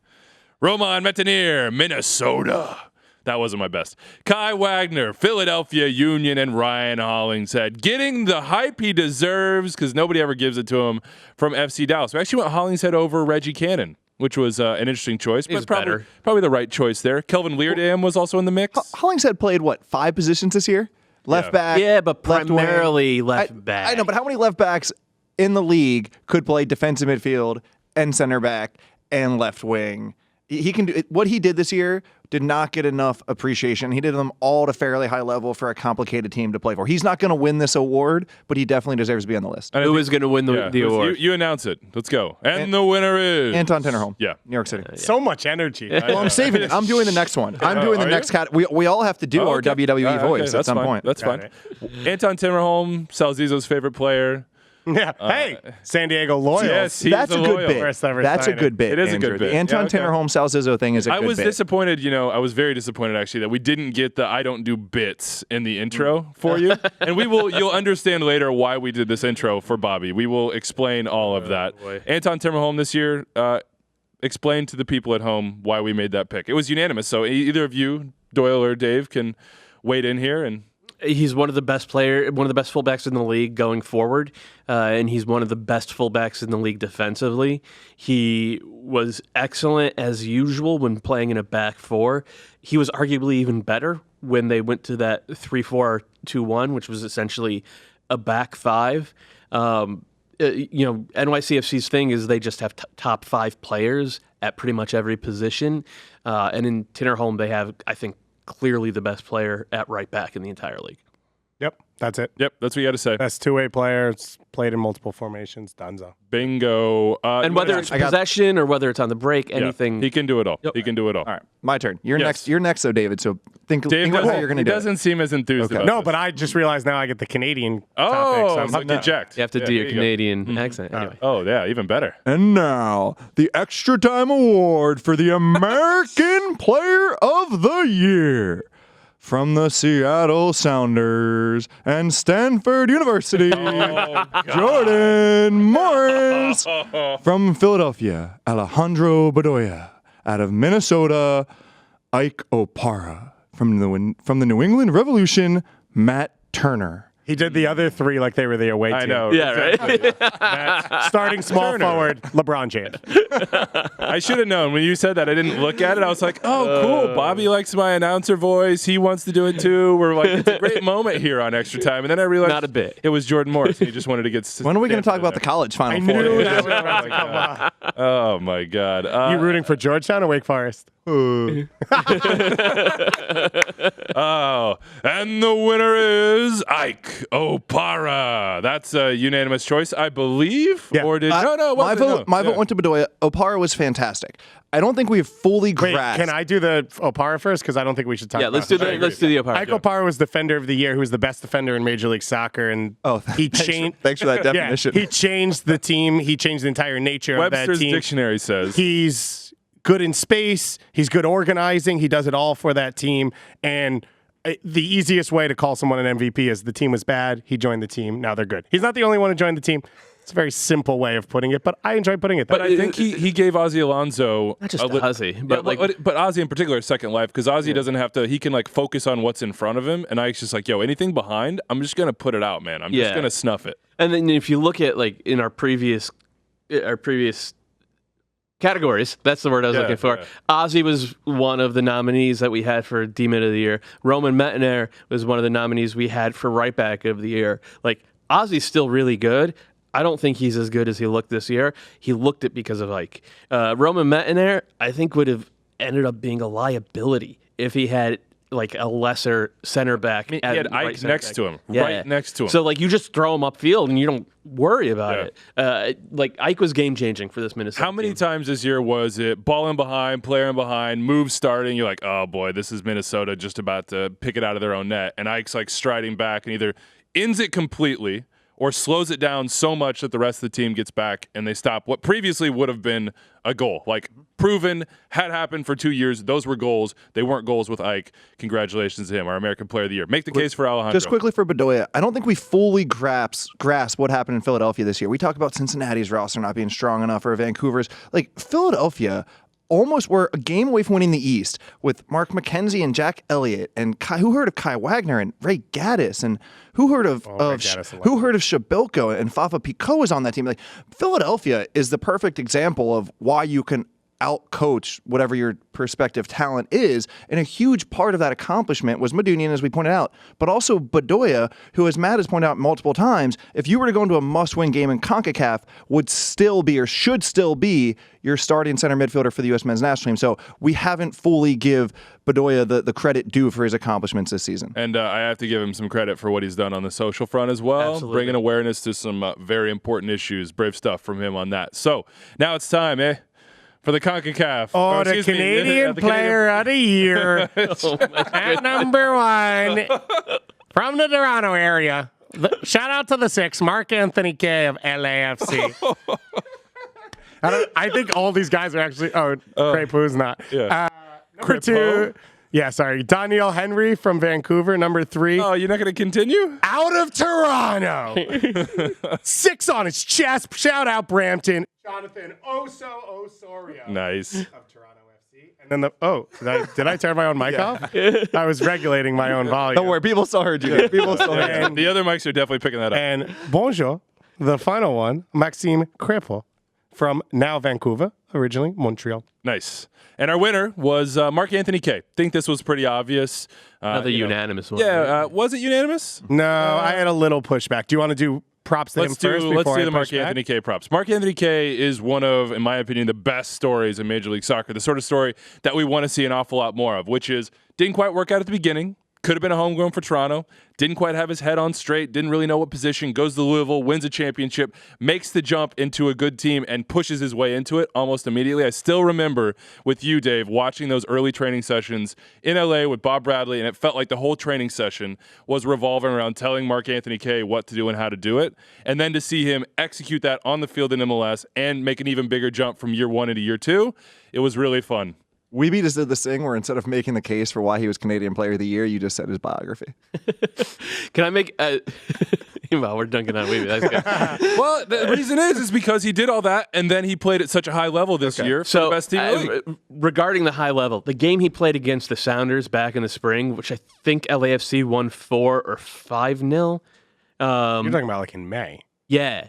Roman Metanier, Minnesota. That wasn't my best. Kai Wagner, Philadelphia Union; and Ryan Hollingshead, getting the hype he deserves because nobody ever gives it to him, from FC Dallas. We actually went Hollingshead over Reggie Cannon, which was an interesting choice, but probably the right choice there. Kelvin Leardam was also in the mix. Hollingshead played, 5 positions this year? Left back. Yeah, but primarily left back. I know, but how many left backs in the league could play defensive midfield and center back and left wing? He can do it. What he did this year did not get enough appreciation. He did them all at a fairly high level for a complicated team to play for. He's not going to win this award, but he definitely deserves to be on the list. Who is going to win the award? You announce it. Let's go. And the winner is Anton Tinnerholm. Yeah, New York City. So much energy. Well, I'm saving it. I'm doing the next one. I'm doing the next cat. We all have to do our WWE voice at some point. That's fine. Anton Tinnerholm, Salzizo's favorite player. Yeah. Hey, San Diego Loyals. Yes, that's a good bit. That's a good bit. It is Andrew. a good bit. The Anton Tinnerholm Salzizo thing is a good bit. I was disappointed. I was very disappointed actually that we didn't get the "I don't do bits" in the intro for you, and you'll understand later why we did this intro for Bobby. We will explain all of that. Boy. Anton Tinnerholm this year. Explain to the people at home why we made that pick. It was unanimous. So either of you, Doyle or Dave, can wade in here and. He's one of the best fullbacks in the league going forward, and he's one of the best fullbacks in the league defensively. He was excellent as usual when playing in a back four. He was arguably even better when they went to that 3-4-2-1, which was essentially a back five. NYCFC's thing is they just have top 5 players at pretty much every position, and in Tinnerholm they have, I think, clearly the best player at right back in the entire league. Yep, that's it. Yep, that's what you got to say. Best two-way player. It's played in multiple formations. Dunzo. Bingo. And whether it's possession or whether it's on the break, anything. He can do it all. Yep. He can do it all. All right, my turn. You're next. You're next, though, David. So think about how you're going to do it. He doesn't seem as enthused about No, but I just realized now I get the Canadian topic. So I'm deject. You have to do your Canadian accent. Anyway. Oh, yeah, even better. And now, the Extratime Award for the American Player of the Year. From the Seattle Sounders and Stanford University, Jordan Morris. From Philadelphia, Alejandro Bedoya. Out of Minnesota, Ike Opara. From the New England Revolution, Matt Turner. He did the other 3 like they were the away team. I know. Yeah, right? Starting small forward, LeBron James. I should have known. When you said that, I didn't look at it. I was like, oh, cool. Bobby likes my announcer voice. He wants to do it too. We're like, it's a great moment here on Extra Time. And then I realized Not a bit. It was Jordan Morris. He just wanted to get. When are we going to talk about the college Final Four? Knew that was about to come up. Oh, my God. You rooting for Georgetown or Wake Forest? Oh, and the winner is Ike Opara. That's a unanimous choice, I believe. Yeah. Or did my vote went to Bedoya. Opara was fantastic. I don't think we have fully grasped. Can I do the Opara first? Because I don't think we should talk about let's do the Opara. Ike Opara was Defender of the Year, who was the best defender in Major League Soccer. And he changed. Thanks for that definition. He changed the team. He changed the entire nature of that Webster's team. dictionary says He's good in space. He's good organizing. He does it all for that team. And the easiest way to call someone an MVP is the team was bad. He joined the team. Now they're good. He's not the only one who joined the team. It's a very simple way of putting it, but I enjoy putting it that But way. I think he gave Ozzy Alonso Not just Ozzy, but but Ozzy in particular a second life because Ozzy doesn't have to. He can focus on what's in front of him, and Ike's just like, yo, anything behind, I'm just gonna put it out, man. I'm just gonna snuff it. And then if you look at in our previous categories, that's the word I was looking for. Yeah. Ozzy was one of the nominees that we had for Demon of the Year. Roman Metanier was one of the nominees we had for Right Back of the Year. Ozzy's still really good. I don't think he's as good as he looked this year. He looked it because of Ike. Roman Metanier, I think, would have ended up being a liability if he had like a lesser center back. He had Ike next to him, right next to him. So like you just throw him upfield and you don't worry about it. Like Ike was game changing for this Minnesota. How many times this year was it ball in behind, player in behind, move starting? You're like, oh boy, this is Minnesota just about to pick it out of their own net, and Ike's like striding back and either ends it completely or slows it down so much that the rest of the team gets back and they stop what previously would have been a goal. Like proven, had happened for 2 years. Those were goals. They weren't goals with Ike. Congratulations to him, our American Player of the Year. Make the case for Alejandro. Just quickly for Bedoya, I don't think we fully grasp what happened in Philadelphia this year. We talk about Cincinnati's roster not being strong enough or Vancouver's. Like Philadelphia almost were a game away from winning the East with Mark McKenzie and Jack Elliott and who heard of Kai Wagner and Ray Gaddis and who heard of Shabilko and Fafa Picault was on that team. Like Philadelphia is the perfect example of why you can out-coach whatever your prospective talent is, and a huge part of that accomplishment was Medunian, as we pointed out, but also Bedoya, who, as Matt has pointed out multiple times, if you were to go into a must-win game in CONCACAF, would still be or should still be your starting center midfielder for the U.S. men's national team. So we haven't fully give Bedoya the credit due for his accomplishments this season. And I have to give him some credit for what he's done on the social front as well, bringing awareness to some very important issues. Brave stuff from him on that. So now it's time, for the CONCACAF. The Canadian Player of the Year. At number 1, from the Toronto area. Shout out to the 6, Mark Anthony K of LAFC. I think all these guys are actually. Crepeau's not. Yeah. Number 2. Yeah, sorry. Daniel Henry from Vancouver, number 3. Oh, you're not going to continue? Out of Toronto. 6 on his chest. Shout out Brampton. Jonathan Osorio. Nice. Of Toronto FC. And then did I turn my own mic off? I was regulating my own volume. Don't worry, people still heard you. People still heard you. The other mics are definitely picking that up. And bonjour, the final one, Maxime Crepeau from now Vancouver, originally Montreal. Nice. And our winner was Mark Anthony K. Think this was pretty obvious. Another unanimous one. Yeah, was it unanimous? No, I had a little pushback. Do you want to do props to him first? Let's do the Mark Anthony K props. Mark Anthony K is one of, in my opinion, the best stories in Major League Soccer. The sort of story that we want to see an awful lot more of, which is didn't quite work out at the beginning. Could have been a homegrown for Toronto. Didn't quite have his head on straight. Didn't really know what position. Goes to Louisville, wins a championship, makes the jump into a good team, and pushes his way into it almost immediately. I still remember with you, Dave, watching those early training sessions in LA with Bob Bradley, and it felt like the whole training session was revolving around telling Mark Anthony K what to do and how to do it. And then to see him execute that on the field in MLS and make an even bigger jump from year 1 into year 2, it was really fun. Weeby just did this thing where instead of making the case for why he was Canadian Player of the Year, you just said his biography. Can I make well, we're dunking on Weeby. That's good. Well, the reason is because he did all that, and then he played at such a high level this year for the best team in the league. Regarding the high level, the game he played against the Sounders back in the spring, which I think LAFC won 4 or 5-0. You're talking about like in May. Yeah.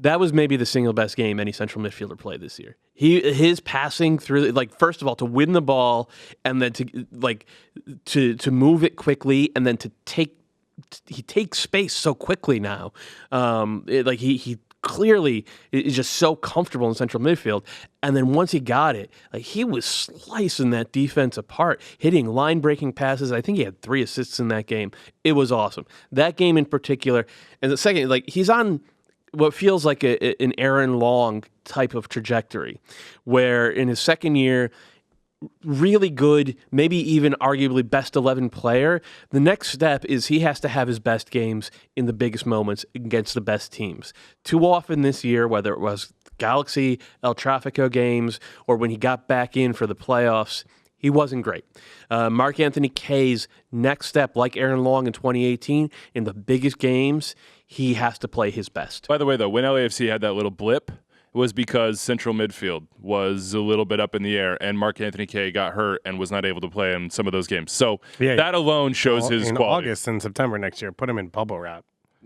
That was maybe the single best game any central midfielder played this year. His passing through, like, first of all, to win the ball and then to move it quickly and then he takes space so quickly now. He clearly is just so comfortable in central midfield. And then once he got it, like, he was slicing that defense apart, hitting line-breaking passes. I think he had 3 assists in that game. It was awesome. That game in particular. And the second, like, he's on what feels like an Aaron Long type of trajectory, where in his second year, really good, maybe even arguably best 11 player. The next step is he has to have his best games in the biggest moments against the best teams. Too often this year, whether it was Galaxy, El Tráfico games, or when he got back in for the playoffs, he wasn't great. Mark Anthony K's next step, like Aaron Long in 2018, in the biggest games, he has to play his best. By the way, though, when LAFC had that little blip, it was because central midfield was a little bit up in the air, and Mark Anthony K got hurt and was not able to play in some of those games. So that alone shows his quality. August and September next year, put him in bubble wrap.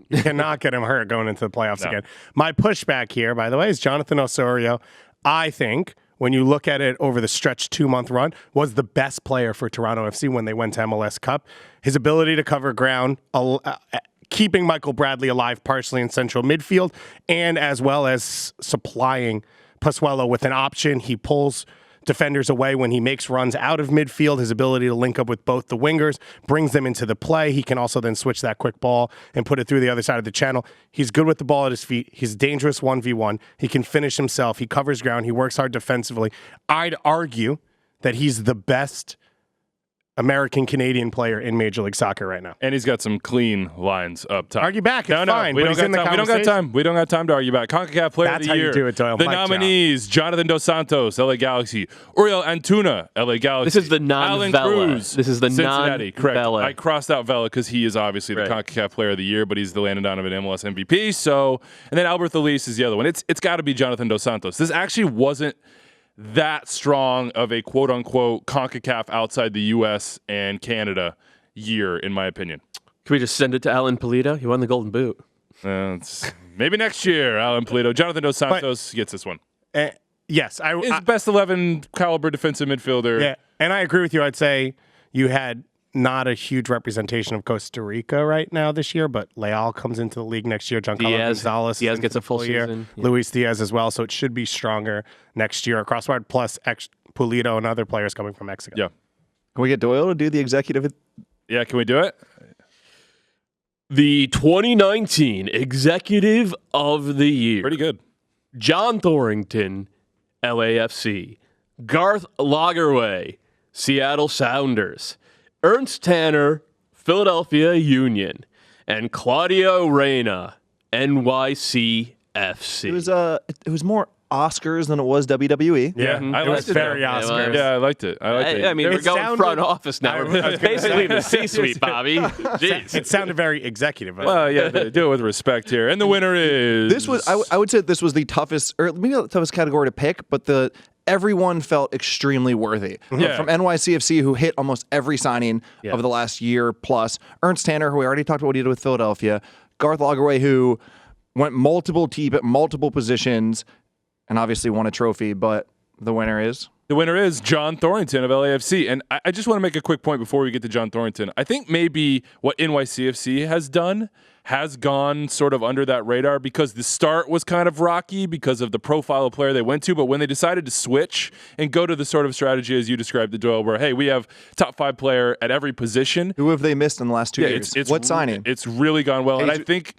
You cannot get him hurt going into the playoffs again. My pushback here, by the way, is Jonathan Osorio. I think, when you look at it over the stretch 2-month run, was the best player for Toronto FC when they went to MLS Cup. His ability to cover ground, keeping Michael Bradley alive partially in central midfield, and as well as supplying Pozuelo with an option. He pulls defenders away when he makes runs out of midfield. His ability to link up with both the wingers brings them into the play. He can also then switch that quick ball and put it through the other side of the channel. He's good with the ball at his feet. He's dangerous 1v1. He can finish himself. He covers ground. He works hard defensively. I'd argue that he's the best American-Canadian player in Major League Soccer right now. And he's got some clean lines up top. Argue back. It's fine. We don't got time. We don't got time to argue back. CONCACAF Player of the Year. That's how you do it, Doyle. The nominees, Jonathan Dos Santos, LA Galaxy. Uriel Antuna, LA Galaxy. This is the non-Vela. Alan Cruz, this is the Cincinnati. Correct. non-Vela. I crossed out Vela because he is obviously the CONCACAF Player of the Year, but he's the Landon Donovan MLS MVP. So, and then Albert Elise is the other one. It's got to be Jonathan Dos Santos. This actually wasn't that strong of a quote-unquote CONCACAF outside the U.S. and Canada year, in my opinion. Can we just send it to Alan Pulido? He won the Golden Boot. Maybe next year, Alan Pulido. Jonathan Dos Santos gets this one. Yes. He's best 11 caliber defensive midfielder. Yeah, and I agree with you. I'd say you had not a huge representation of Costa Rica right now this year, but Leal comes into the league next year. Giancarlo Gonzalez Diaz gets a full year. season. Yeah. Luis Diaz as well, so it should be stronger next year across the board, plus Pulido and other players coming from Mexico. Yeah. Can we get Doyle to do the executive? Yeah, can we do it? The 2019 Executive of the Year. Pretty good. John Thorrington, LAFC. Garth Lagerwey, Seattle Sounders. Ernst Tanner, Philadelphia Union. And Claudio Reyna, NYCFC. It was more Oscars than it was WWE. Yeah, I it was very Oscars. Yeah, I liked it. I mean, we're going front office now. It's basically the C-suite, Bobby. Jeez. It sounded very executive. Well, yeah, do it with respect here. And the winner is... This was, I would say this was the toughest, or maybe not the toughest category to pick, but everyone felt extremely worthy. Yeah. From NYCFC, who hit almost every signing over the last year plus. Ernst Tanner, who we already talked about what he did with Philadelphia. Garth Lagerwey, who went multiple deep at multiple positions and obviously won a trophy, but the winner is? The winner is John Thorrington of LAFC. And I just want to make a quick point before we get to John Thorrington. I think maybe what NYCFC has done has gone sort of under that radar because the start was kind of rocky because of the profile of player they went to. But when they decided to switch and go to the sort of strategy as you described, the Doyle, where, hey, we have top 5 player at every position. Who have they missed in the last 2 years? What signing? It's really gone well. And I think,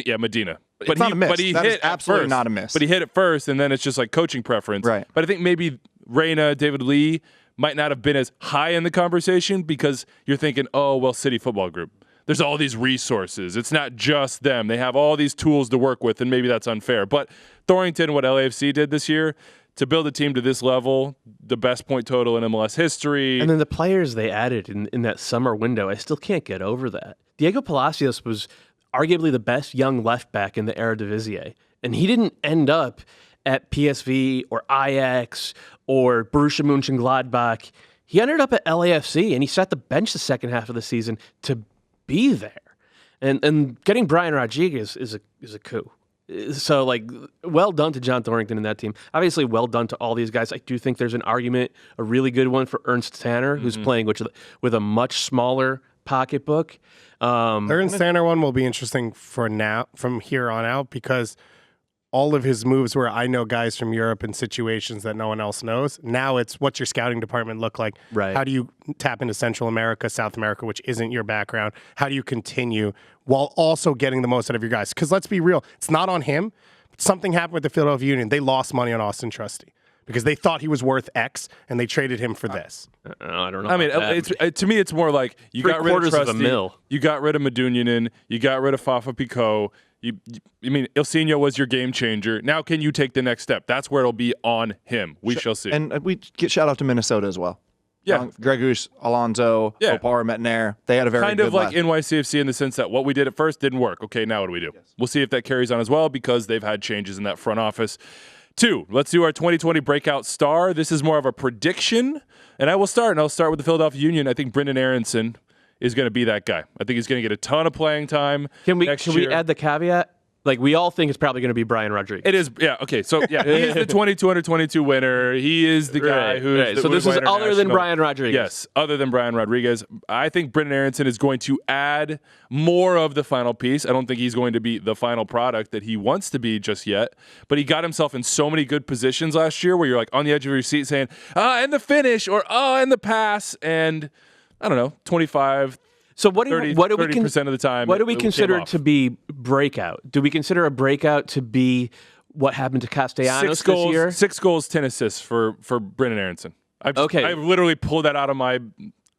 yeah, Medina. But not a miss. But he that hit is absolutely first, not a miss. But he hit it first, and then it's just like coaching preference. Right. But I think maybe Reyna, David Lee might not have been as high in the conversation because you're thinking, oh, well, City Football Group. There's all these resources. It's not just them. They have all these tools to work with, and maybe that's unfair. But Thorrington, what LAFC did this year, to build a team to this level, the best point total in MLS history. And then the players they added in that summer window, I still can't get over that. Diego Palacios was arguably the best young left back in the Eredivisie, and he didn't end up at PSV or Ajax or Borussia Mönchengladbach. He ended up at LAFC, and he sat the bench the second half of the season to be there. And getting Brian Rodriguez is a coup. So, like, well done to John Thorrington and that team. Obviously, well done to all these guys. I do think there's an argument, a really good one for Ernst Tanner, who's playing with a much smaller pocketbook. Ernst Tanner one will be interesting from here on out because all of his moves where I know guys from Europe in situations that no one else knows. Now it's what's your scouting department look like? Right. How do you tap into Central America, South America, which isn't your background? How do you continue while also getting the most out of your guys? Because let's be real, it's not on him. Something happened with the Philadelphia Union. They lost money on Austin Trusty because they thought he was worth X and they traded him for this. I don't know. I mean, to me, it's more like you got rid of Trusty, you got rid of Medunjanin, you got rid of Fafa Picault. I mean, Ilsinho was your game changer. Now, can you take the next step? That's where it'll be on him. We shall see. And we get shout out to Minnesota as well. Yeah, Gregus, Alonso, Opar, Metnair. They had a very kind good of like left. NYCFC in the sense that what we did at first didn't work. Okay, now what do we do? We'll see if that carries on as well because they've had changes in that front office. 2, let's do our 2020 Breakout Star. This is more of a prediction, and I'll start with the Philadelphia Union. I think Brendan Aronson is going to be that guy. I think he's going to get a ton of playing time. Can we next year. add the caveat? Like, we all think it's probably going to be Brian Rodriguez. It is, yeah. Okay, so yeah, he is the 22 under 22 winner. He is the guy who's So this is other than Brian Rodriguez. Yes, other than Brian Rodriguez. I think Brendan Aronson is going to add more of the final piece. I don't think he's going to be the final product that he wants to be just yet. But he got himself in so many good positions last year where you're like on the edge of your seat saying, and the finish, or and the pass, and I don't know, 25. So what do we 30% of the time? What do we consider to be breakout? Do we consider a breakout to be what happened to Castellanos this year? 6 goals, 10 assists for Brendan Aronson. I literally pulled that out of my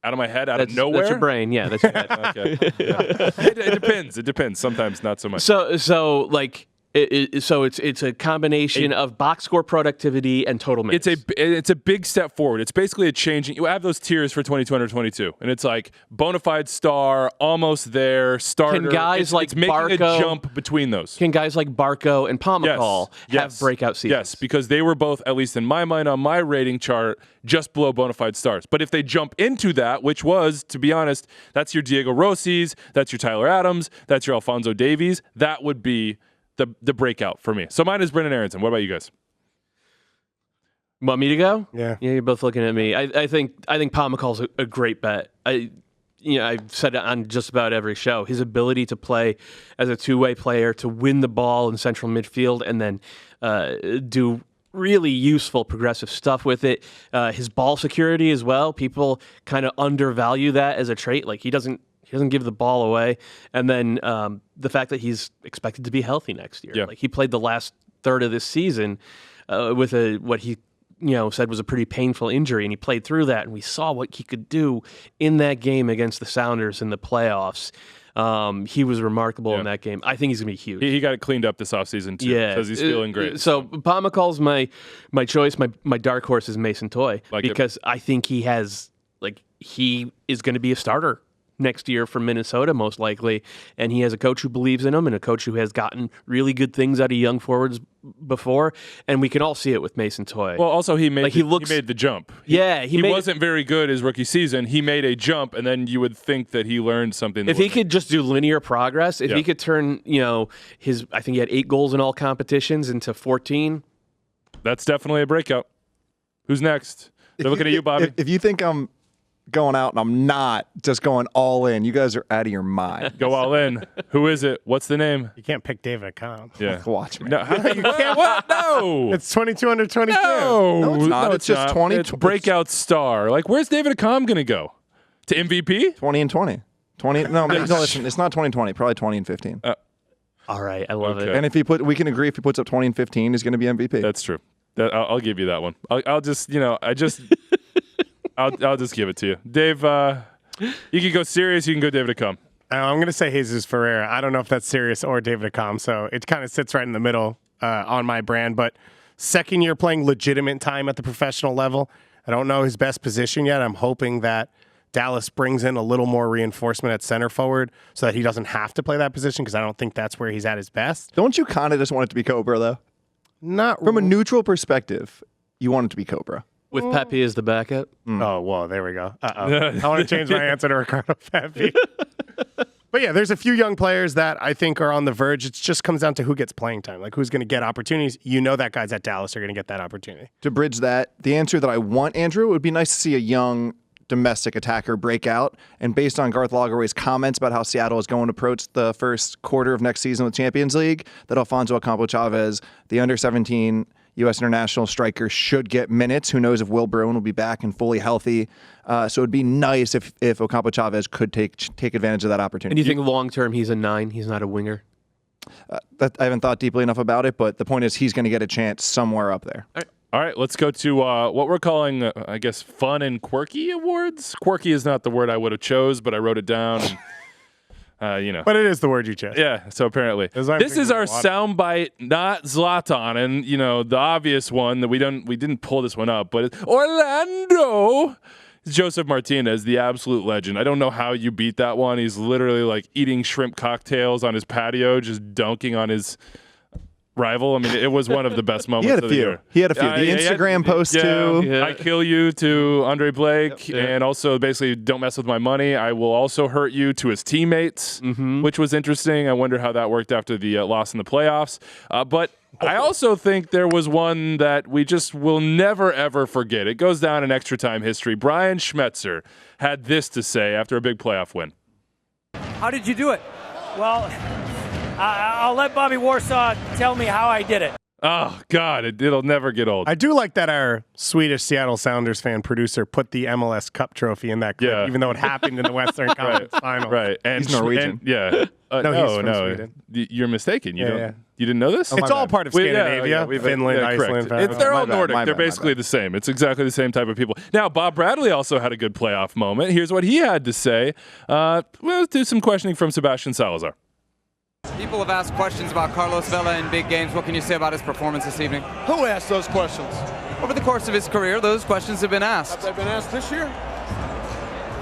head, out of nowhere. That's your brain, yeah. That's your head. Okay. Yeah. It depends. It depends. Sometimes not so much. So like. It's a combination of box score productivity and total minutes. It's a big step forward. It's basically a changing. You have those tiers for 22 under 22, and it's like bona fide star, almost there, starter. Can guys like it's making Barca, a jump between those? Can guys like Barco and Pomacall have breakout seasons? Yes, because they were both, at least in my mind, on my rating chart, just below bona fide stars. But if they jump into that, which was, to be honest, that's your Diego Rossi's, that's your Tyler Adams, that's your Alphonso Davies, that would be the breakout for me. So mine is Brendan Aronson. What about you guys? Want me to go? Yeah. Yeah, you're both looking at me. I think Pomacall's a great bet. I've said it on just about every show. His ability to play as a two-way player, to win the ball in central midfield, and then do really useful progressive stuff with it. His ball security as well. People kind of undervalue that as a trait. Like, he doesn't give the ball away. And then the fact that he's expected to be healthy next year. Yeah. Like, he played the last third of this season with what he said was a pretty painful injury, and he played through that, and we saw what he could do in that game against the Sounders in the playoffs. He was remarkable in that game. I think he's going to be huge. He got it cleaned up this offseason, too, because he's feeling great. So Pomacall's my choice. My dark horse is Mason Toye, because I think he is going to be a starter next year for Minnesota, most likely, and he has a coach who believes in him and a coach who has gotten really good things out of young forwards before, and we can all see it with Mason Toye. Well, also he made the jump. He wasn't very good his rookie season. He made a jump, and then you would think that he learned something. If he could just do linear progress, if he could turn, I think he had 8 goals in all competitions into 14. That's definitely a breakout. Who's next? They're looking at you, Bobby. If you think I'm going out and I'm not just going all in, you guys are out of your mind. Go all in. Who is it? What's the name? You can't pick David Accam. Yeah. Watch me. No, you can't. What? No. It's 22 under 22. No, it's not. It's just 20. It's breakout star. Like, where's David Accam going to go? To MVP? 20 and 20. 20. No, listen, it's not 20-20. Probably 20 and 15. All right, I love it. And we can agree if he puts up 20 and 15, he's going to be MVP. That's true. I'll give you that one. I'll just give it to you. Dave, you can go serious, you can go David Accam. I'm going to say Jesus Ferreira. I don't know if that's serious or David Accam, so it kind of sits right in the middle on my brand. But second year playing legitimate time at the professional level. I don't know his best position yet. I'm hoping that Dallas brings in a little more reinforcement at center forward so that he doesn't have to play that position, because I don't think that's where he's at his best. Don't you kind of just want it to be Cobra, though? Not from a neutral perspective, you want it to be Cobra. With Pepe as the backup? Oh, well, there we go. I want to change my answer to Ricardo Pepe. But yeah, there's a few young players that I think are on the verge. It just comes down to who gets playing time, like who's going to get opportunities. That guys at Dallas are going to get that opportunity. To bridge that, the answer that I want, Andrew, it would be nice to see a young domestic attacker break out. And based on Garth Lagerwey's comments about how Seattle is going to approach the first quarter of next season with Champions League, that Alfonso Ocampo-Chavez, the under-17 U.S. international striker, should get minutes. Who knows if Will Bruin will be back and fully healthy. So it would be nice if Ocampo-Chavez could take advantage of that opportunity. And do you think long-term he's a 9? He's not a winger? I haven't thought deeply enough about it, but the point is he's going to get a chance somewhere up there. All right, let's go to what we're calling, I guess, fun and quirky awards. Quirky is not the word I would have chose, but I wrote it down. And, But it is the word you chose. Yeah, so apparently. This is our soundbite, not Zlatan, and, the obvious one that we didn't pull this one up, but it's Orlando. Joseph Martinez, the absolute legend. I don't know how you beat that one. He's literally like eating shrimp cocktails on his patio, just dunking on his rival. I mean, it was one of the best moments of the year. He had a few. The Instagram post too. Yeah. I kill you to Andre Blake, and also basically don't mess with my money. I will also hurt you to his teammates, which was interesting. I wonder how that worked after the loss in the playoffs. But I also think there was one that we just will never, ever forget. It goes down in extra time history. Brian Schmetzer had this to say after a big playoff win. How did you do it? Well, I'll let Bobby Warsaw tell me how I did it. Oh, God, it'll never get old. I do like that our Swedish Seattle Sounders fan producer put the MLS Cup trophy in that clip, even though it happened in the Western Conference Final. Right. And he's Norwegian. Yeah. He's from Sweden. You're mistaken. You Yeah. You didn't know this? It's all part of Scandinavia, Finland, correct. Iceland. They're all My bad, Nordic. my They're bad, basically the same. It's exactly the same type of people. Now, Bob Bradley also had a good playoff moment. Here's what he had to say. Let's do some questioning from Sebastian Salazar. People have asked questions about Carlos Vela in big games. What can you say about his performance this evening? Who asked those questions? Over the course of his career, those questions have been asked. Have they been asked this year?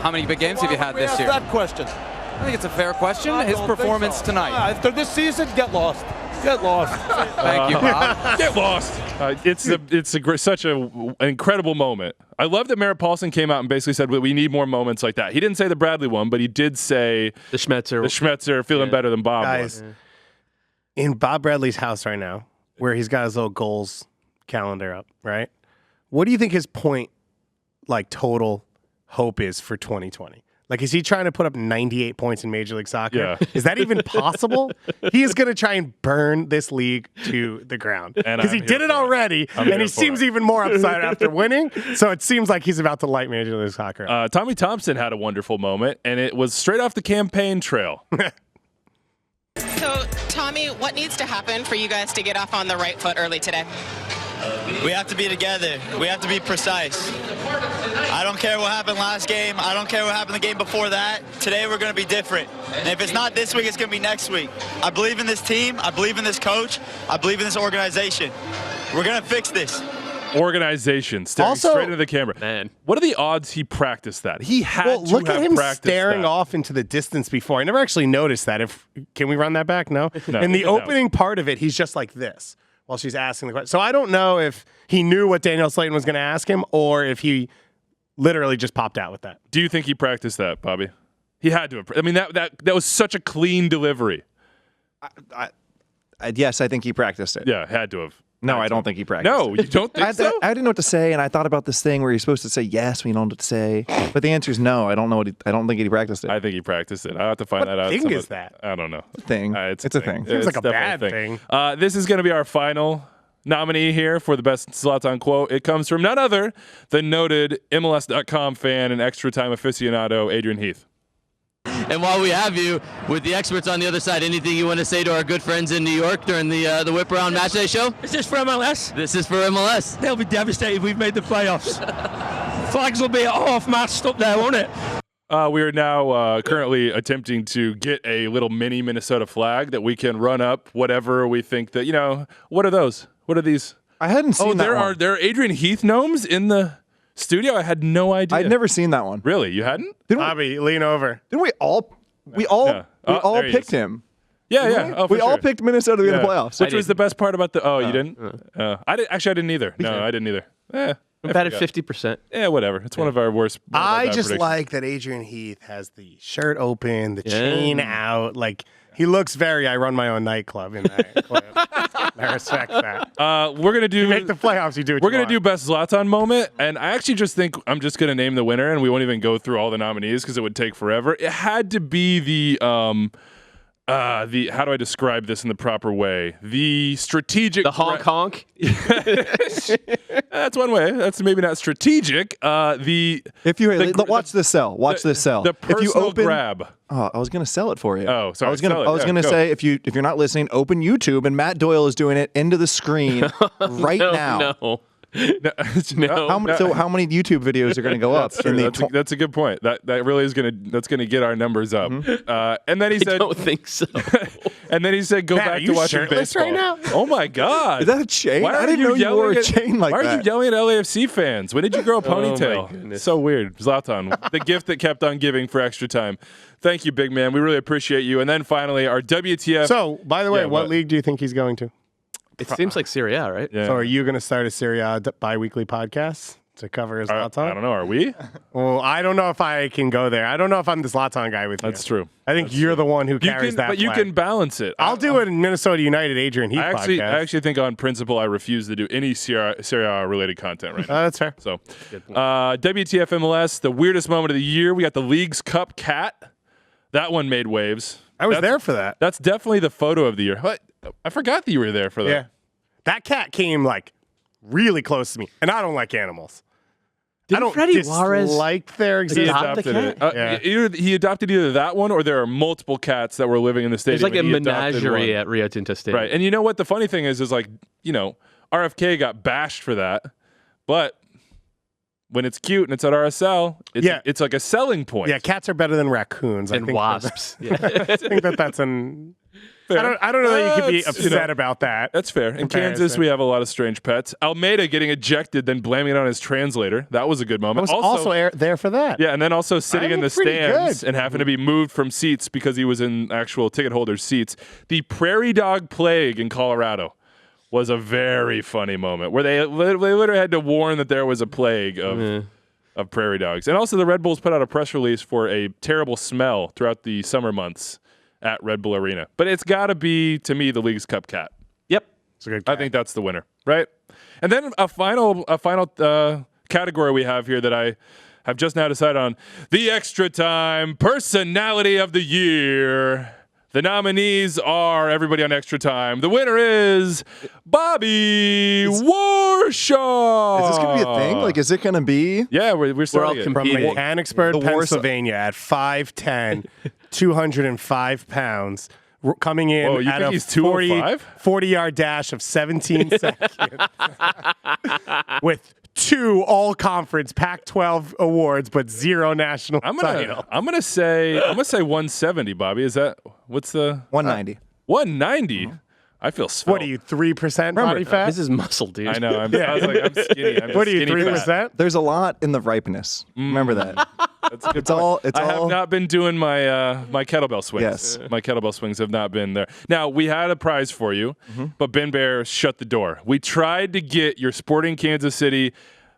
How many big games have you had this year? That question. I think it's a fair question. I His don't performance think so. tonight. After this season, get lost. Get lost. Thank you, Bob. Get lost. Such an incredible moment. I love that Merritt Paulson came out and basically said we need more moments like that. He didn't say the Bradley one, but he did say The Schmetzer feeling better than Bob Guys, was. in Bob Bradley's house right now, where he's got his little goals calendar up, right? What do you think his point, like total hope is for 2020? Like, is he trying to put up 98 points in Major League Soccer? Yeah. Is that even possible? He is going to try and burn this league to the ground. Because he did it already, and he seems even more upset after winning. So it seems like he's about to light Major League Soccer up. Tommy Thompson had a wonderful moment, and it was straight off the campaign trail. So, Tommy, what needs to happen for you guys to get off on the right foot early today? We have to be together. We have to be precise. I don't care what happened last game. I don't care what happened the game before that. Today we're going to be different. And if it's not this week, it's going to be next week. I believe in this team. I believe in this coach. I believe in this organization. We're going to fix this. Organization, staring straight into the camera. Man. What are the odds he practiced that? He had to look have at him practiced staring that. off into the distance before. I never actually noticed that. Can we run that back? No. No. In the opening part of it, he's just like this while she's asking the question. So I don't know if he knew what Daniel Slayton was going to ask him or if he literally just popped out with that. Do you think he practiced that, Bobby? He had to have. I mean, that was such a clean delivery. Yes, I think he practiced it. Yeah, had to have. No, I don't think he practiced No, it. you don't think so? I didn't know what to say, and I thought about this thing where you're supposed to say yes when you don't know what to say. But the answer is no. I don't know I don't think he practiced it. I think he practiced it. I'll have to find that out. What thing is that? I don't know. It's a thing. It's a thing. Seems like a definitely bad thing. This is going to be our final nominee here for the best Zlatan quote. It comes from none other than noted MLS.com fan and extra time aficionado Adrian Heath. And while we have you, with the experts on the other side, anything you want to say to our good friends in New York during the Whip Around Matchday show? Is this for MLS? This is for MLS. They'll be devastated we've made the playoffs. Flags will be half-mast up there, won't it? We are now currently attempting to get a little mini Minnesota flag that we can run up whatever we think that, what are those? What are these? I hadn't seen that one. There are Adrian Heath gnomes in the studio? I had no idea. I'd never seen that one. Really? You hadn't? Bobby, lean over. Didn't we all there he picked is. him? Yeah. Oh, for we all sure. picked Minnesota in the playoffs. Which was the best part about the? Oh, you didn't? I didn't either. No, I didn't either. We batted 50%. Yeah, whatever. It's one of our worst. I just like that Adrian Heath has the shirt open, the chain out. Like, he looks very, I run my own nightclub in that clip. I respect that. We're going to do. You make the playoffs, you do what We're you going to do want. best Zlatan moment. And I actually just think I'm just going to name the winner and we won't even go through all the nominees because it would take forever. It had to be the how do I describe this in the proper way? The strategic. The honk. That's one way. That's maybe not strategic. Watch this sell. Watch this sell. The personal if you open, grab. Oh, I was gonna sell it for you. Oh, sorry. I was gonna say if you're not listening, open YouTube and Matt Doyle is doing it into the screen right now. No. How many YouTube videos are going to go up? That's a good point. That really is that's gonna get our numbers up. And then he said, I don't think so. and then he said, go Matt, back are to you watching shirtless baseball. right now? Oh my God! Is that a chain? Why I didn't know you wore a chain like that. Why are you yelling at LAFC fans? When did you grow a ponytail? goodness. So weird. Zlatan, the gift that kept on giving for extra time. Thank you, big man. We really appreciate you. And then finally, our WTF. So, by the way, Yeah, what league do you think he's going to? It seems like Serie A, right? So are you going to start a Serie A bi-weekly podcast to cover Zlatan? I don't know. Are we? Well, I don't know if I can go there. I don't know if I'm the Zlatan guy with you. That's true. I think you're the one who carries that But you flag. can balance it. I'll do it in Minnesota United Adrian Heath podcast. I actually think on principle I refuse to do any Serie A related content right now. That's fair. So, WTF MLS, the weirdest moment of the year. We got the League's Cup cat. That one made waves. I was there for that. That's definitely the photo of the year. What? I forgot that you were there for that. Yeah. That cat came like really close to me, and I don't like animals. I don't Freddie Juarez dislike their He existence. adopted it. He adopted either that one or there are multiple cats that were living in the stadium. It's like a and he adopted menagerie one. at Rio Tinto Stadium. Right. And you know what? The funny thing is like, RFK got bashed for that, but when it's cute and it's at RSL, it's like a selling point. Yeah, cats are better than raccoons. And wasps. I think that's an... I don't know that you could be upset about that. That's fair. In Kansas, we have a lot of strange pets. Almeida getting ejected, then blaming it on his translator. That was a good moment. I was also there for that. Yeah, and then also sitting in the stands and having to be moved from seats because he was in actual ticket holders' seats. The prairie dog plague in Colorado was a very funny moment where they literally had to warn that there was a plague of prairie dogs. And also the Red Bulls put out a press release for a terrible smell throughout the summer months at Red Bull Arena. But it's got to be, to me, the League's Cup cat. Yep. It's a good cat. I think that's the winner, right? And then a final category we have here that I have just now decided on, the Extratime Personality of the Year. The nominees are everybody on Extratime. The winner is Bobby Warshaw. Is this going to be a thing? Like, is it going to be? Yeah, we're starting from Mechanicsburg, Pennsylvania at 5'10", 205 pounds. Coming in Whoa, you at think a he's 205? 40-yard dash of 17 seconds with 2 all-conference Pac-12 awards, but 0 national title. I'm gonna say 170, Bobby. Is that what's the 190? 190. I feel svelte. What are you, 3% body fat? This is muscle, dude. I know. I was like, I'm skinny. I'm what are you, skinny 3%? fat. There's a lot in the ripeness. Remember that. That's a good It's all. It's I all. have not been doing my my kettlebell swings. Yes. My kettlebell swings have not been there. Now, we had a prize for you, but Ben Bear shut the door. We tried to get your Sporting Kansas City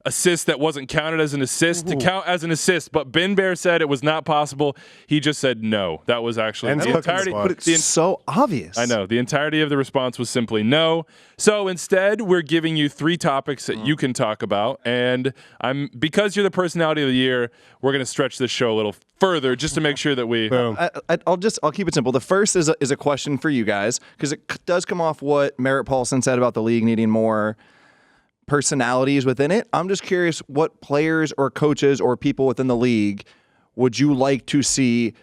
assist that wasn't counted as an assist to count as an assist, but Ben Bear said it was not possible. He just said no. That was actually the entirety. But it's so obvious. I know. The entirety of the response was simply no. So instead, we're giving you 3 topics that you can talk about. And because you're the personality of the year, we're going to stretch this show a little further just to make sure that we... I'll keep it simple. The first is a question for you guys, because it does come off what Merritt Paulson said about the league needing more personalities within it. I'm just curious what players or coaches or people within the league would you like to see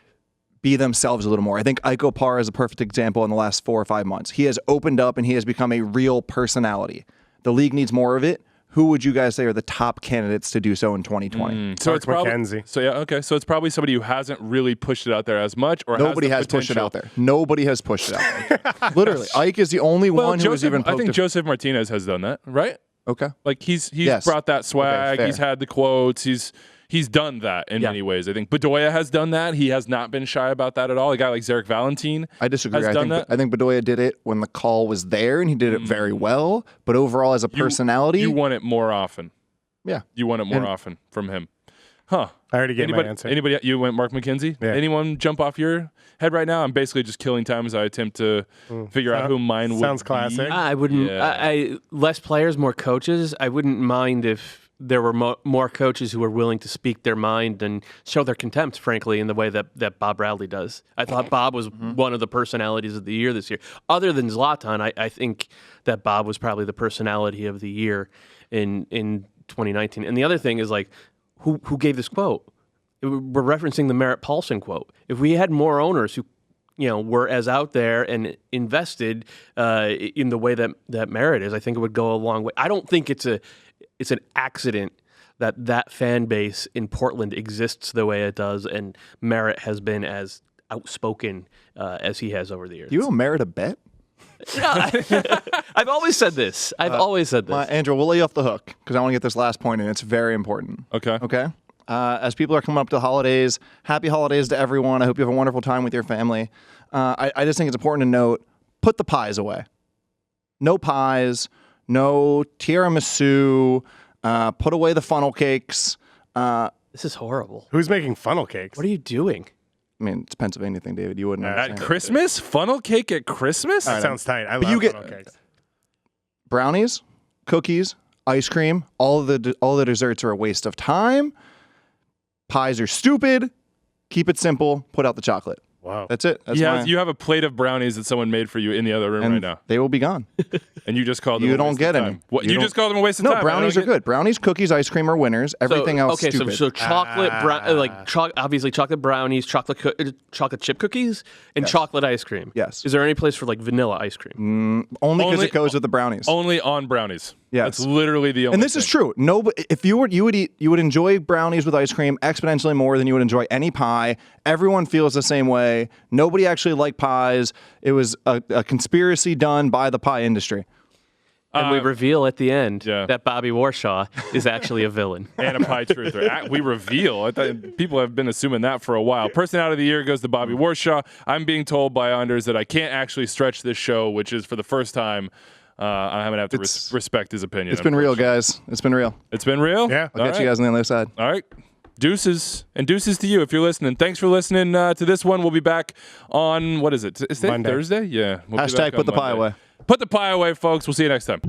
be themselves a little more. I think Ike Opara is a perfect example in the last 4 or 5 months. He has opened up and he has become a real personality. The league needs more of it. Who would you guys say are the top candidates to do so in 2020? So it's probably McKenzie. So yeah, okay. So it's probably somebody who hasn't really pushed it out there as much, or Nobody has pushed it out there. Nobody has pushed it out there. Literally, Ike is the only one who has even. I think Joseph Martinez has done that, right? Okay. Like he's brought that swag. He's had the quotes. He's done that in many ways. I think Bedoya has done that. He has not been shy about that at all. A guy like Zarek Valentin. I disagree. I think Bedoya did it when the call was there, and he did it very well. But overall, as a personality, you want it more often. Yeah, you want it more often from him. Huh. I already gave my answer. Anybody? You went Mark McKenzie? Yeah. Anyone jump off your head right now? I'm basically just killing time as I attempt to figure out who mine would Sounds classic. I wouldn't. Less players, more coaches. I wouldn't mind if there were more coaches who were willing to speak their mind and show their contempt, frankly, in the way that Bob Bradley does. I thought Bob was one of the personalities of the year this year. Other than Zlatan, I think that Bob was probably the personality of the year in 2019. And the other thing is, like, who gave this quote? We're referencing the Merritt Paulson quote. If we had more owners who, were as out there and invested in the way that Merritt is, I think it would go a long way. I don't think it's an accident that fan base in Portland exists the way it does, and Merritt has been as outspoken as he has over the years. Do you owe Merritt a bet? I've always said this. Andrew, we'll lay you off the hook because I want to get this last point in. It's very important. Okay. As people are coming up to the holidays, happy holidays to everyone. I hope you have a wonderful time with your family. I just think it's important to note, put the pies away. No pies, no tiramisu, put away the funnel cakes. This is horrible. Who's making funnel cakes? What are you doing? I mean, it's a Pennsylvania thing, David. You wouldn't At understand. Christmas? Funnel cake at Christmas? That sounds tight. I love you get- funnel cakes. Brownies, cookies, ice cream. All the desserts are a waste of time. Pies are stupid. Keep it simple. Put out the chocolate. Wow. That's it. That's Yeah, my- you have a plate of brownies that someone made for you in the other room and right now. they will be gone. And you just called them You a don't waste get of any. time. What, You you don't- just called them a waste of No, time. brownies are good. Brownies, cookies, ice cream are winners. Everything else okay, stupid. so chocolate, obviously chocolate brownies, chocolate chip cookies, and chocolate ice cream. Yes. Is there any place for like vanilla ice cream? Only because it goes with the brownies. Only on brownies. Yes. That's literally the only And this is true. No, if you would enjoy brownies with ice cream exponentially more than you would enjoy any pie. Everyone feels the same way. Nobody actually liked pies. It was a conspiracy done by the pie industry. And we reveal at the end that Bobby Warshaw is actually a villain. And a pie truther. We reveal. I thought people have been assuming that for a while. Personality of the year goes to Bobby Warshaw. I'm being told by Anders that I can't actually stretch this show, which is for the first time. I'm going to have to respect his opinion. It's been real, guys. It's been real. It's been real? Yeah. I'll catch you guys on the other side. All right. Deuces. And deuces to you if you're listening. Thanks for listening to this one. We'll be back on, what is it? Is it Monday. Thursday? Yeah. We'll be back Hashtag on put the pie Monday. away. Put the pie away, folks. We'll see you next time.